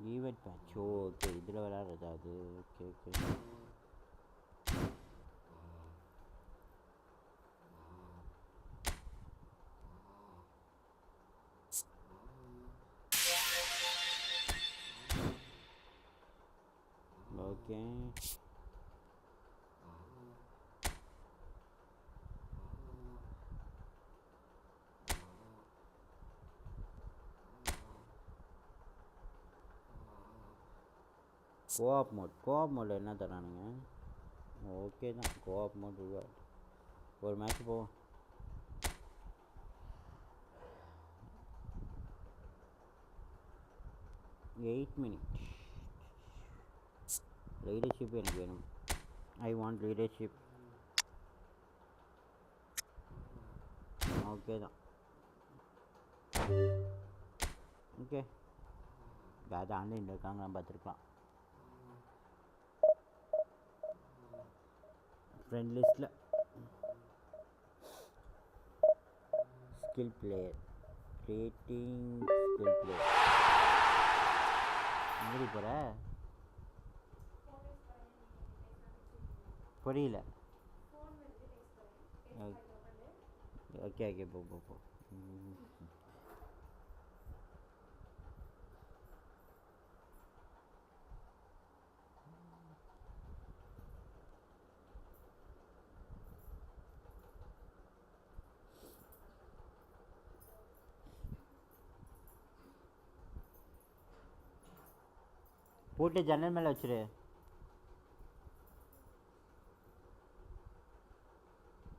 Speaker 1: ஈவெண்ட் பேட்ச் ஓகே இதில் விளையாடுறதா அது ஓகே ஓகே ஓகே கோஆப் மோடில் என்ன தரானுங்க ஓகே தான் கோஆப் மோட் ரிவார்ட் ஒரு மேட்ச் போவோம் minutes லீடர்ஷிப் எனக்கு வேணும் ஐ வாண்ட் லீடர்ஷிப் ஓகே தான் ஓகே வேறு ஆன்லைனில் இருக்காங்க நான் பார்த்துருக்கலாம் ஃப்ரெண்ட் லிஸ்ட்டில் skill player creating skill player எங்கே போகிற புரியல ஓகே ஓகே போ போ போ போட்டு ஜன்னல் மேலே வச்சிரு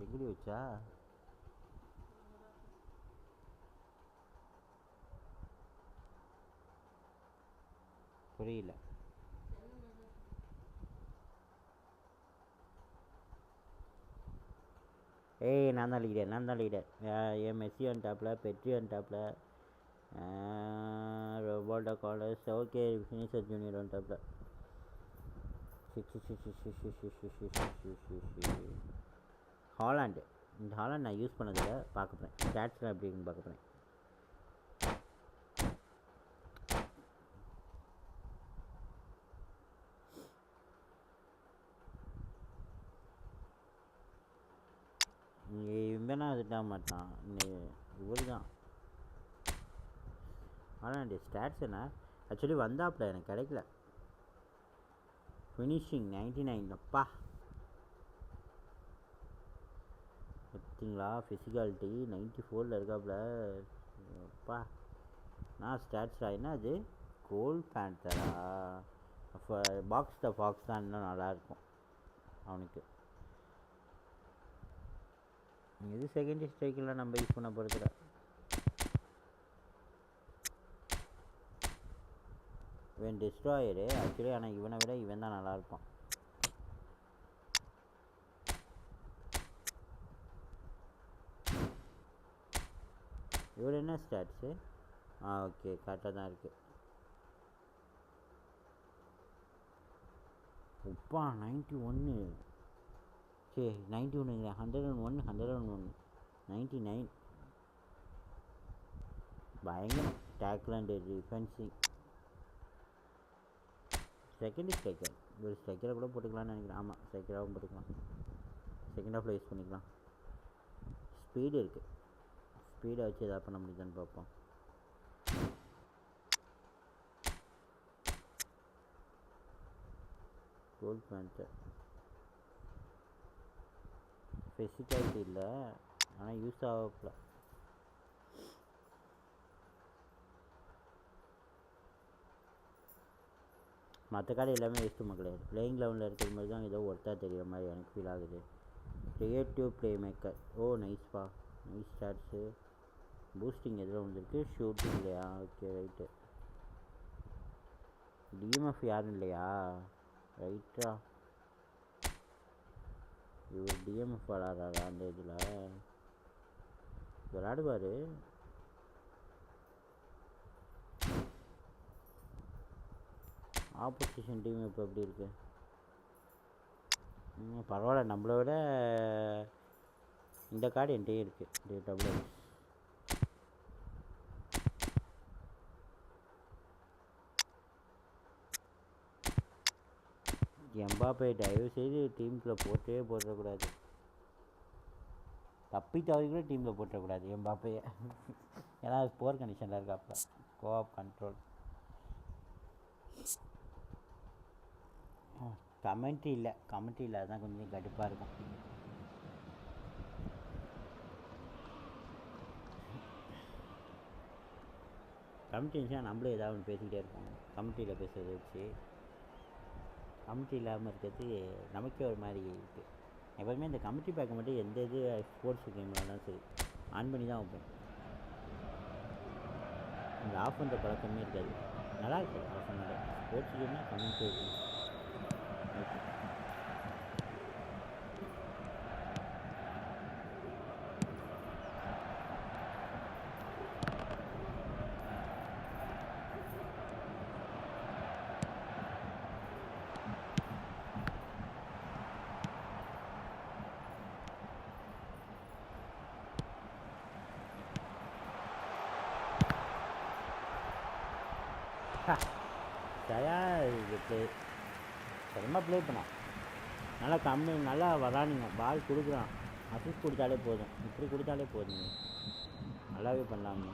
Speaker 1: எங்கடி வச்சா புரியல ஏய் நான் தான் லீடர் என் மெஸ்ஸி ஆன் டாப்பில் பெட்ரி ஆன் டாப்பில் Roberto Carlos okay finisher junior on டாப்பில் ஹாலாண்டு இந்த ஹாலாண்ட் நான் யூஸ் பண்ணதில்லை பார்க்க போகிறேன் ஸ்டாட்ஸ்லாம் எப்படி இருக்குன்னு பார்க்க போகிறேன் இவனா அதுட்டாக மாட்டான் இவர் தான் ஹாலாண்டு ஸ்டாட்ஸ் என்ன ஆக்சுவலி வந்தாப்புல எனக்கு கிடைக்கல ஃபினிஷிங் 99 அப்பா பார்த்தீங்களா ஃபிசிக்காலிட்டி 94 இருக்காப்புல அப்பா நான் ஸ்டாட்ஸ்டா என்ன அது கோல்ட் பேண்டரா பாக்ஸ் த ஃபாக்ஸ் தான் இன்னும் நல்லாயிருக்கும் அவனுக்கு இது செகண்ட் ஸ்ட்ரைக்கில் நம்ம யூஸ் பண்ண போகிறதுல இவன் டிஸ்ட்ராயரு ஆக்சுவலி ஆனால் இவனை விட இவன் தான் நல்லாயிருப்பான் இவர் என்ன ஸ்டாட்ஸு ஓகே கரெக்டாக தான் இருக்குது அப்பா 91 சரி 91 101 99 பயங்கரம் tackle and defencing second striker ஒரு ஸ்ட்ரைக்கரை கூட போட்டுக்கலாம்னு நினைக்கிறேன் ஆமாம் ஸ்ட்ரைக்கராகவும் போட்டுக்கலாம் செகண்ட் ஹாஃபில் யூஸ் பண்ணிக்கலாம் ஸ்பீடு இருக்குது ஸ்பீடை வச்சு எதாவது பண்ண முடியுதான்னு பார்ப்போம் கோல்ட் பேண்ட்டு ஃபிசிக்காலிட்டி இல்லை ஆனால் யூஸ் ஆகல மற்ற கார்டு எல்லாமே வேஸ்ட்டு மக்களே பிளேயிங் லெவலில் இருக்கிற மாதிரி தான் ஏதோ ஒர்த்தாக தெரிகிற மாதிரி எனக்கு ஃபீல் ஆகுது கிரியேட்டிவ் ப்ளே மேக்கர் ஓ நைஸ்ப்பா நைஸ் ஸ்டாட்ஸு பூஸ்டிங் எதில் வந்துருக்கு ஷூட்டிங் இல்லையா ஓகே ரைட்டு டிஎம்எஃப் யாரும் இல்லையா ரைட்டா இவர் டிஎம்எஃப் விளாட்றாரா அந்த இதில் விளாடுவார் ஆப்போசிஷன் டீம் இப்போ எப்படி இருக்கு பரவாயில்ல, நம்மளை விட இந்த கார்டு என்கிட்டயே இருக்குது. டபுள் எம்பாப்பே தயவு செய்து டீமுக்குள்ளே போட்டுறக்கூடாது. தப்பி தவறி கூட டீமில் போட்டுறக்கூடாது எம்பாப்பையை. ஏன்னா ஸ்போர் கண்டிஷனில் இருக்காப்ப. Co-op control. கமெண்ட்ரி இல்லை, அதுதான் கொஞ்சம் கடுப்பாக இருக்கும். கமெண்ட்ரி இருந்துச்சுன்னா நம்மளும் ஏதாவது ஒன்று பேசிக்கிட்டே இருப்போம். கமெண்ட்ரியில் பேசுகிறத வச்சு கமெண்ட்ரி இல்லாமல் இருக்கிறது நமக்கே ஒரு மாதிரி இருக்குது. எப்போதுமே இந்த கமெண்ட்ரி பேக்கை மட்டும் எந்த இது ஸ்போர்ட்ஸ் கேம்லாம் சரி ஆன் பண்ணி தான் வைப்பேன். இந்த ஆஃப் பண்ணுற பழக்கமே இருக்காது. நல்லாயிருக்கு ஆஃப் பண்ணாலே. ஸ்போர்ட்ஸ் கேம்னா கமெண்ட்ரி இருக்கும். ஓகே. சரிமா ப்ளே பண்ணோம். நல்லா வரானுங்க. பால் கொடுக்குறான், அசிஸ்ட் கொடுத்தாலே போதும். இப்படி கொடுத்தாலே போதுங்க, நல்லாவே பண்ணலாமே.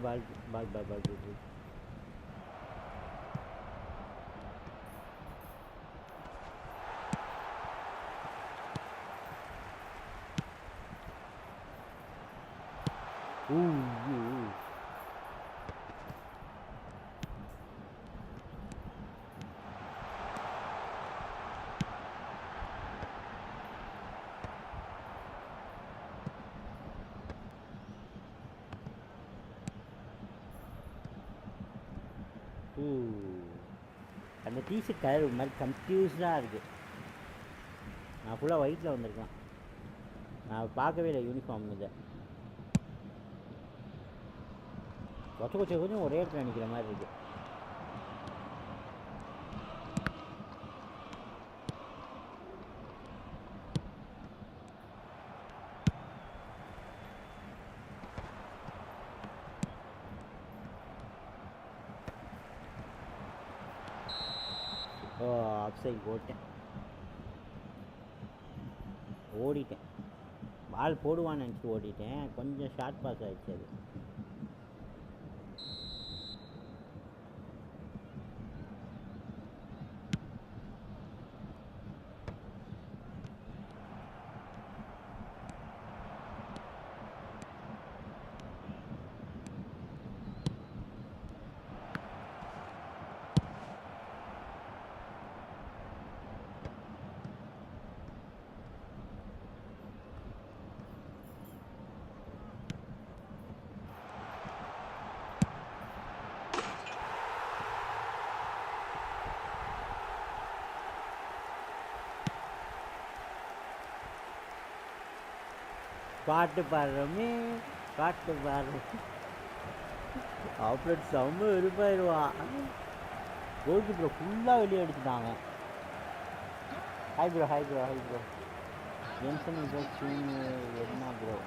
Speaker 1: बाल அந்த டிஷர்ட் கலர் ஒரு மாதிரி கன்ஃபியூஸ்டாக இருக்குது. நான் ஃபுல்லாக ஒயிட்டில் வந்திருக்கேன். நான் பார்க்கவே இல்லை யூனிஃபார்ம் இதை. கொஞ்சம் ஒரே இடத்துல நிற்கிற மாதிரி இருக்குது. ஆப்சைட் ஓடிட்டேன். பால் போடுவான்னு நினச்சிட்டு ஓடிட்டேன். கொஞ்சம் ஷார்ட் பாஸ் ஆகிடுச்சு அது. பாட்டு பாடுறோமே, பாட்டு பாடுறோம். ஆப்ரேட் செம்ம வெறுப்பாயிடுவான். கோல் கீப்பரை ஃபுல்லாக வெளியே அடிச்சுட்டாங்க. Hi bro. ஜென்சன் இம்பேக்ட் என்ன ப்ரோ?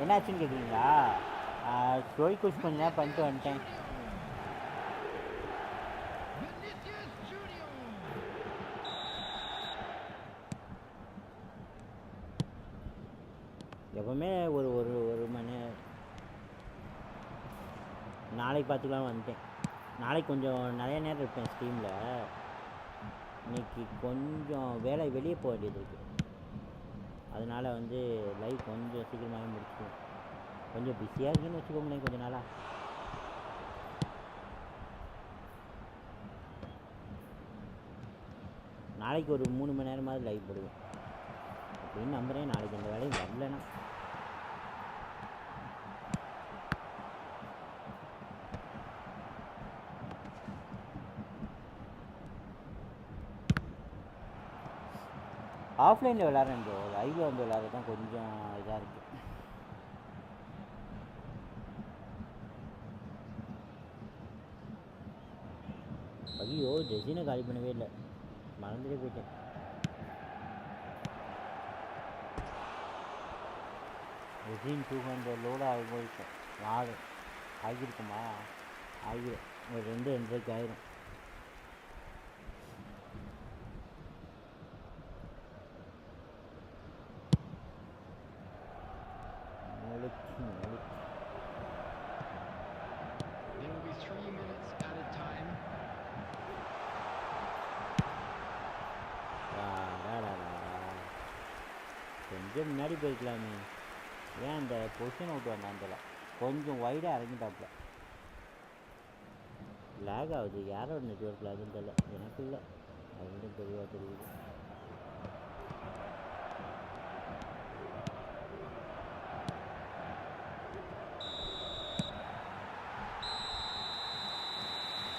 Speaker 1: என்னாச்சுன்னு கேட்குறீங்களா? ஸ்டோரி கோர்ஸ் கொஞ்ச நேரம் பண்ணிட்டு வந்துட்டேன். எப்பவுமே ஒரு மணி நாளைக்கு பார்த்துக்கலாம் வந்துட்டேன். நாளைக்கு கொஞ்சம் நிறைய நேரம் இருப்பேன் ஸ்ட்ரீமில். இன்னைக்கு கொஞ்சம் வேலை வெளியே போக வேண்டியது இருக்குது, அதனால் வந்து லைவ் கொஞ்சம் சீக்கிரமாகவே முடிச்சுக்குவோம். கொஞ்சம் பிஸியாக இருக்குன்னு வச்சுக்கோங்களேன் கொஞ்ச நாளாக. நாளைக்கு ஒரு 3 மணி நேரமாவது லைவ் போடுவேன் அப்படின்னு நம்புகிறேன். நாளைக்கு அந்த வேலையும் வரலன்னா ஆஃப்லைனில் விளாட்றேன் ப்ரோ. லைவில் வந்து விளாட்றது தான் கொஞ்சம் இதாக இருக்குது. ஐயோ ஜெசினை காலி பண்ணவே இல்லை, மறந்துட்டே போயிட்டேன். ஜெசின் 200 லோடு ஆகிருக்கும். 4 ஆகியிருக்குமா? ஆகிரும், ஒரு 2-2.5 ஆயிரும்.
Speaker 15: There will be 3 minutes added time.
Speaker 1: கொஞ்சம் முன்னாடி போய்க்கலாமே, ஏன் அந்த பொசிஷன் அவுட் வந்தாந்தல கொஞ்சம் வைடாக இறங்கிட்டாப்புல. லேக் ஆகுது, யாரோட நெட்ஒர்க் லேகுன்னு தெரியல, எனக்கு இல்லை, அது மட்டும் தெளிவாக தெரியுது.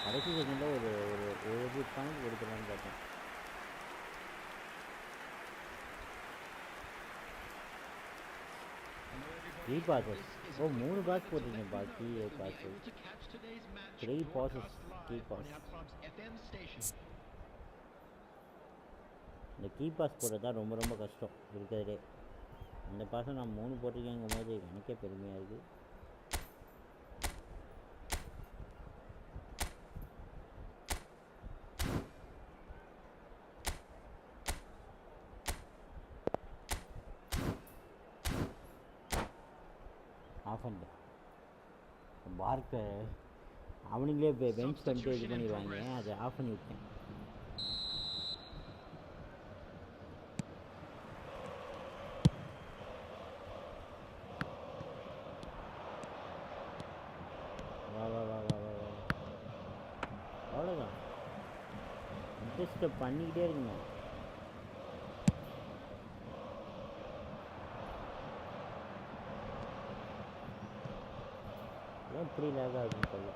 Speaker 1: கடைசி செகண்டில் ஒரு பாயிண்ட் கொடுக்கலான்னு பார்த்தேன். Three passes. ஓ 3 பாஸ் போட்டிருக்கேன்ப்பா. Key pass 3 passes. Key pass. இந்த கீ பாஸ் போடுறது தான் ரொம்ப ரொம்ப கஷ்டம் இருக்கிறதே. இந்த பாசம் நான் 3 போட்டிருக்கேங்கும் போது எனக்கே பெருமையாக இருக்குது. ஆஃப் பண்ணிட்டேன். பார்க்க அவனுங்களே இப்போ பெஞ்ச் பண்ணிட்டு இது பண்ணிடுவாங்க, அதை ஆஃப் பண்ணி விட்டேன். வா வா வா வா வா வா, அவ்வளோதான். இன்ட்ரெஸ்ட்டை பண்ணிக்கிட்டே இருக்குங்க. ஏன் இப்படி லேக் ஆகுதுன்னு தெரியல.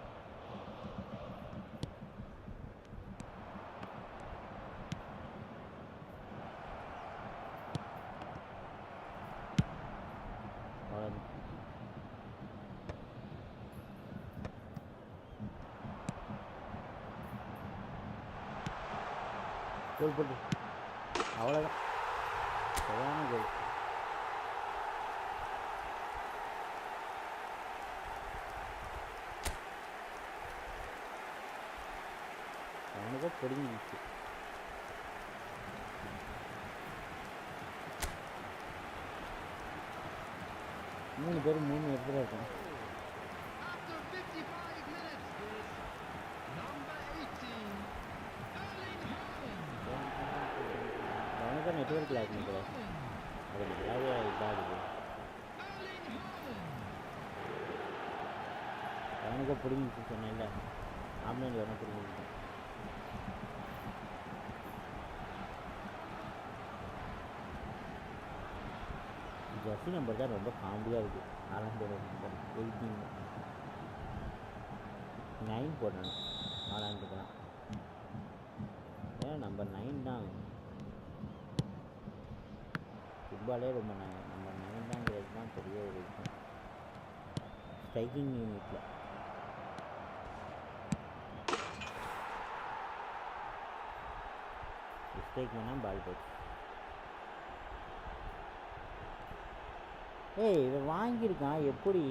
Speaker 1: கோல் போட்டு அவ்வளோதான், சரியான கோல். அவனுக்கு பிடிங்கிச்சு. மூணு பேர் 3 இடத்துல இருக்கான். அவனுக்கு நெட்ஒர்க் லாக் நிற்கிறேன், அது நிறைய இதாகுது. அவனுக்கு பிடிங்கிச்சு சொன்னேன்ல, ஆம்பளை அவனை பிடிங்கிச்சு. ஜெர்சி நம்பர் தான் ரொம்ப காமெடியாக இருக்குது. 4 நம்பர் 9 போடணும் 4 தான். ஏன் நம்பர் 9 தான் ஃபுட்பாலே ரொம்ப நம்பர் 9 தாங்கிறது தான் பெரிய ஒரு விஷயம் ஸ்ட்ரைக்கிங் யூனிட்டில். மிஸ்டேக் வேணால் பால் போச்சு. ஏய் இவன் வாங்கியிருக்கான் எப்படி?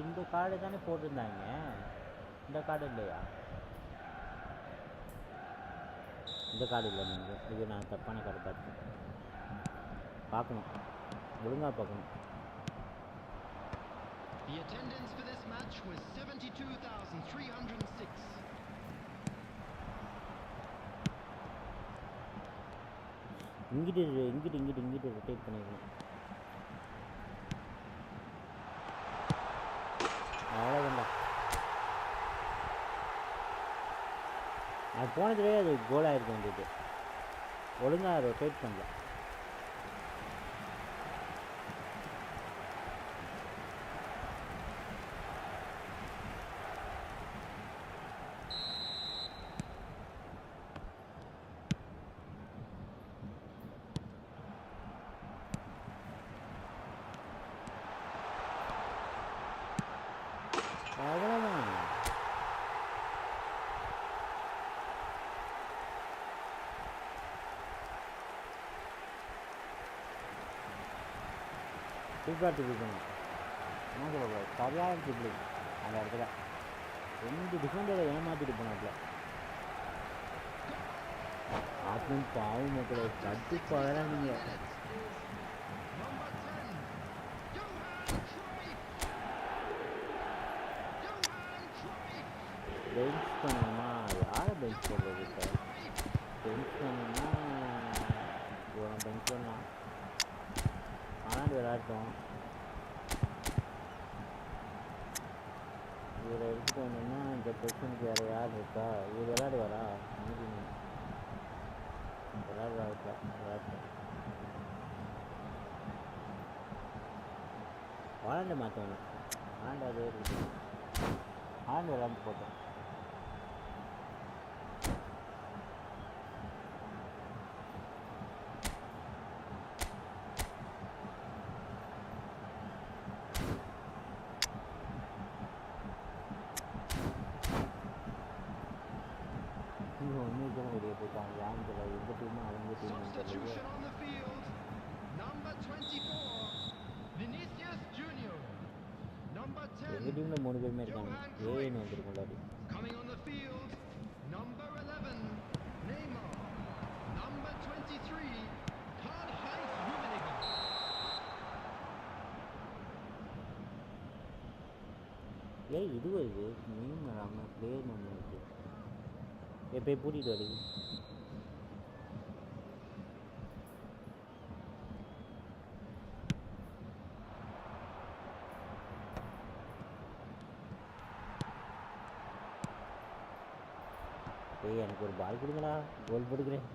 Speaker 1: இந்த கார்டு தானே போட்டிருந்தாங்க, இந்த கார்டு இல்லையா? இந்த கார்டு இல்லை, நீங்கள் இது நான் தப்பான கார்டு பார்த்துட்டேன். பார்க்கணும், ஒழுங்காக பார்க்கணும்.
Speaker 15: The attendance for this match was 72,306.
Speaker 1: இங்கிட்டு ரொட்டேட் பண்ணிடணும். அவ்வளோதான்டா. அது போனதுலேயே அது கோல் ஆகிருக்க வேண்டியது. ஒழுங்காக ரொட்டேட் பண்ணல. அவ்வளோதான். சூப்பராக ட்ரிபிள் என்ன சொல்ல சரியான ட்ரிபிள் அந்த இடத்துல 2 டிஃபெண்டரை ஏமாற்றிட்டு போனாப்புல. ஆத்மன் பாவம் மக்களை கட்டு பாடலாம் நீங்கள். பெஞ்ச் பண்ணணுமா? யாரை பெஞ்ச் பண்ணுறது? இப்போ பெஞ்ச் பண்ணணும்னா இவனை பெஞ்ச் பண்ணலாம். ஆனால் விளையாட்டோம். இவரை எடுத்துகிட்டு வந்தோம்னா இந்த பொசிஷனுக்கு வேறு யார் இருக்கா? இவர் விளையாடுவாரா? விளையாடுவாருப்பா விளையாட்டோம். வாழண்டை மாற்றணும். வாழண்டை அதே இருக்கு. வாழண்டை விளையாண்டு போட்டோம்.
Speaker 15: Substitution on the field. Number 24, Vinicius Junior. Number 10, Johan Cruyff. Coming on the field, number 11, Neymar. Number 23, Karl-Heinz Rummenigge.
Speaker 1: ஏய் இது வருது மீன் நம்ம பிளேயர் நம்ம இருக்கு. எப்போ பூட்டிட்டு வருது. ஏய் எனக்கு ஒரு பால் கொடுங்கடா, கோல் போட்டுக்கிறேன்.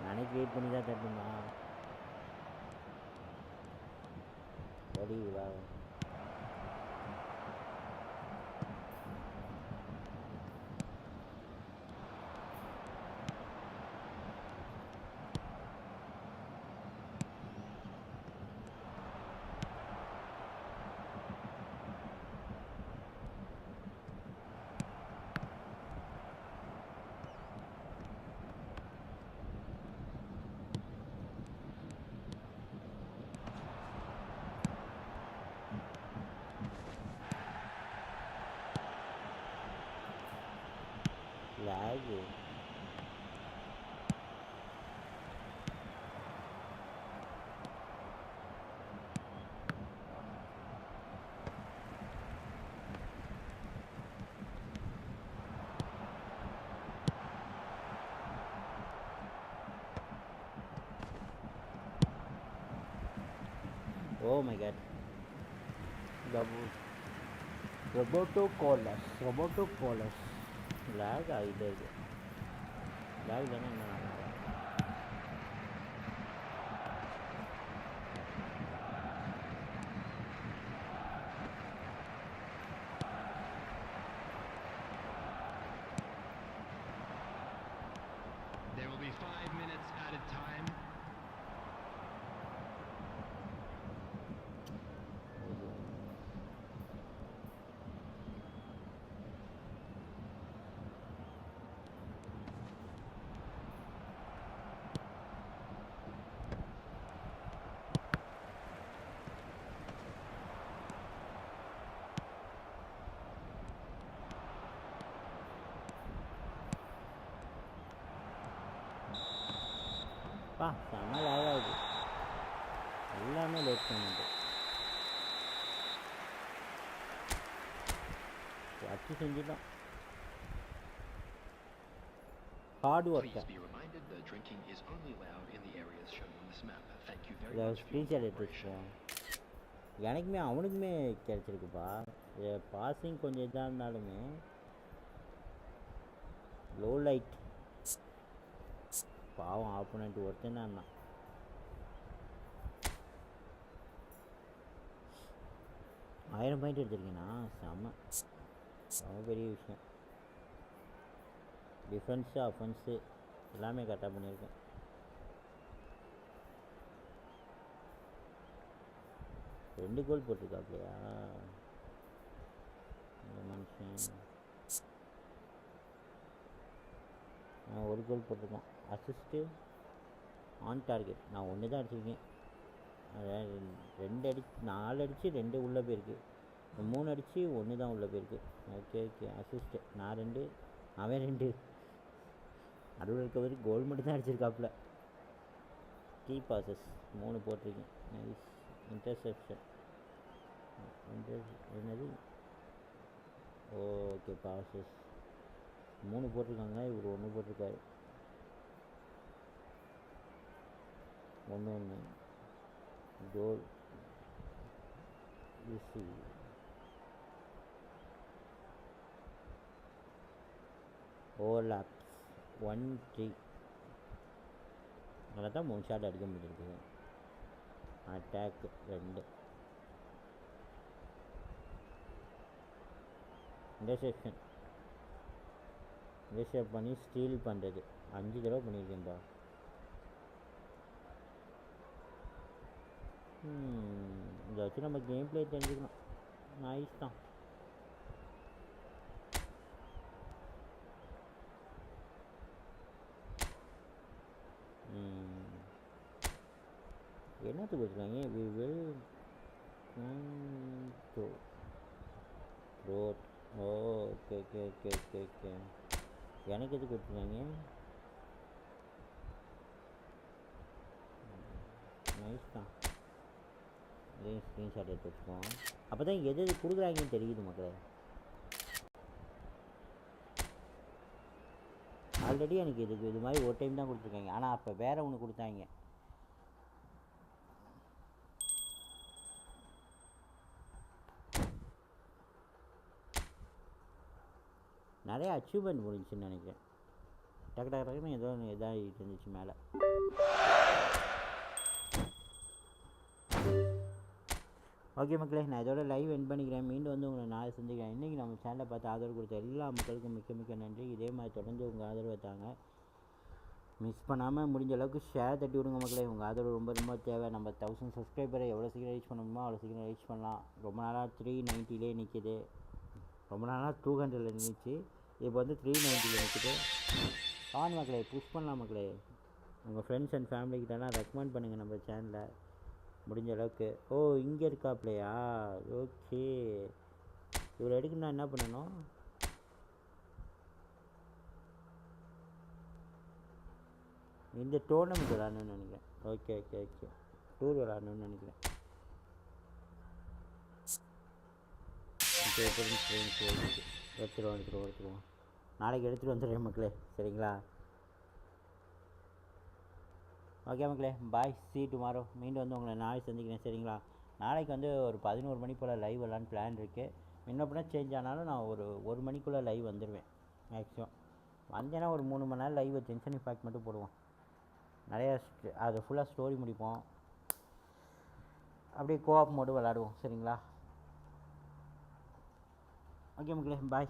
Speaker 1: நானே கிரியேட் பண்ணி தான் தரணுமா? ஓடிங்களா? Log. Oh my god. Roboto Colas. lag ஆகிட்டே இருக்கு. lag தானே என்ன?
Speaker 15: There will be 5 minutes added time.
Speaker 1: செம்ம lag ஆகுது. எல்லாமே லேட் பண்ணிட்டு வச்சு செஞ்சுட்டோம். Hard work.
Speaker 15: reminded that drinking is only allowed in the areas shown on this map. Thank you very
Speaker 1: இதை
Speaker 15: much for your
Speaker 1: ஸ்க்ரீன்ஷாட் எடுத்து
Speaker 15: cooperation.
Speaker 1: வச்சுக்கோம். எனக்குமே அவனுக்குமே கிடச்சிருக்குப்பா. பாசிங் கொஞ்சம் இதாக இருந்தாலுமே லோ லைட் பாவம் ஆப்போனண்ட் ஒருத்தன் தான் இருந்தான். $1000 எடுத்திருக்கேண்ணா, செம்ம பெரிய விஷயம். டிஃபென்ஸு அஃபென்ஸு எல்லாமே கரெக்டாக பண்ணியிருக்கேன். ரெண்டு கோல் போட்டிருக்காப்லையா இந்த மனுஷன்? ஒரு கோல் போட்டிருக்கான். அசிஸ்ட்டு ஆன் டார்கெட் நான் ஒன்று தான் அடிச்சிருக்கேன். அதாவது 4 அடித்து 2 உள்ளே போயிருக்கு. 3 அடித்து 1 தான் உள்ளே போயிருக்கு. ஓகே அசிஸ்ட்டு நான் 2 அவன் 2. நடுவில் இருக்கவர் கோல் மட்டும் தான் அடிச்சிருக்காப்புல. கீ பாசஸ் 3 போட்டிருக்கேன். நைஸ். இன்டர்செப்ஷன் என்னது? ஓகே பாசஸ் 3 போட்டிருக்காங்க. இவர் 1 போட்டிருக்காரு. 1 கோல். ஓவர்லாப்ஸ் 1-3. அதில் தான் 3 ஷாட் அடிக்க முடிஞ்சிருக்கு. அட்டாக் 2. இன்டர்செப்ஷன் பண்ணி ஸ்டீல் பண்ணுறது 5 தடவை பண்ணியிருக்கேன்ப்பா. இதை வச்சு நம்ம கேம் பிளே தெரிஞ்சுக்கலாம். நைஸ் தான். என்னத்துக்கு வச்சுருக்காங்க? We will road. Okay okay okay okay okay. எனக்கு எதுக்கு வச்சுருக்காங்க? நைஸ் தான். இதையும் ஸ்க்ரீன்ஷாட் எடுத்து வச்சுக்கோம். அப்போ தான் எது எது கொடுக்குறாங்கன்னு தெரியுது மக்களே. ஆல்ரெடி எனக்கு இது மாதிரி ஒரு டைம் தான் கொடுத்துருக்காங்க. ஆனால் அப்போ வேறு ஒன்று கொடுத்தாங்க. நிறைய அச்சீவ்மெண்ட் முடிஞ்சுன்னு நினைக்கிறேன். டக்குன்னு ஏதோ ஒன்று இதாகிட்டு இருந்துச்சு மேலே. ஓகே மக்களே, நான் இதோட லைவ் எண்ட் பண்ணிக்கிறேன். மீண்டும் வந்து உங்களை நாளை சந்திக்கிறேன். இன்றைக்கி நம்ம சேனலை பார்த்து ஆதரவு கொடுத்த எல்லா மக்களுக்கும் மிக்க மிக்க நன்றி. இதே மாதிரி தொடர்ந்து உங்கள் ஆதரவை தாங்க. மிஸ் பண்ணாமல் முடிஞ்ச அளவுக்கு ஷேர் தட்டி விடுங்க மக்களே. உங்கள் ஆதரவு ரொம்ப ரொம்ப தேவை. நம்ம 1000 சப்ஸ்கிரைபரை எவ்வளோ சீக்கிரம் ரீச் பண்ண முடியுமோ அவ்வளோ சீக்கிரம் ரீச் பண்ணலாம். ரொம்ப நாளாக 390 நிற்கிது. ரொம்ப நாளாக 200 நின்றுச்சு. இப்போ வந்து 390 நிற்கிது. ஆன் மக்களே, புஷ் பண்ணலாம் மக்களே. உங்கள் ஃப்ரெண்ட்ஸ் அண்ட் ஃபேமிலிக்கிட்டலாம் ரெக்கமெண்ட் பண்ணுங்கள் நம்ம சேனலை முடிஞ்ச அளவுக்கு. ஓ இங்கே இருக்காப்லையா? ஓகே, இவ்வளோ எடுக்கணும்னா என்ன பண்ணணும்? இந்த டோர்னமெண்ட் விளாடணும்னு நினைக்கிறேன். ஓகே ஓகே ஓகே, டூர் விளாடணும்னு நினைக்கிறேன். எடுத்துருவோம். நாளைக்கு எடுத்துகிட்டு வந்துடுறேன் மக்களே, சரிங்களா? ஓகே மக்களே, பாய், see டுமாரோ. மீண்டும் வந்து உங்களை நாளைக்கு சந்திக்கிறேன், சரிங்களா? நாளைக்கு வந்து ஒரு 11 மணி போல் லைவ் வரலான்னு பிளான் இருக்குது. இன்னும் பண்ணால் சேஞ்ச் ஆனாலும் நான் ஒரு மணிக்குள்ளே லைவ் வந்துடுவேன் மேக்ஸிமம். வந்தேன்னா ஒரு 3 மணி நேரம் லைவ் ஜென்ஷன் இம்பாக்ட் மட்டும் போடுவோம். நிறையா அதை ஃபுல்லாக ஸ்டோரி முடிப்போம். அப்படியே கோஆப் மோடு விளாடுவோம், சரிங்களா? ஓகே மக்களே, பாய்.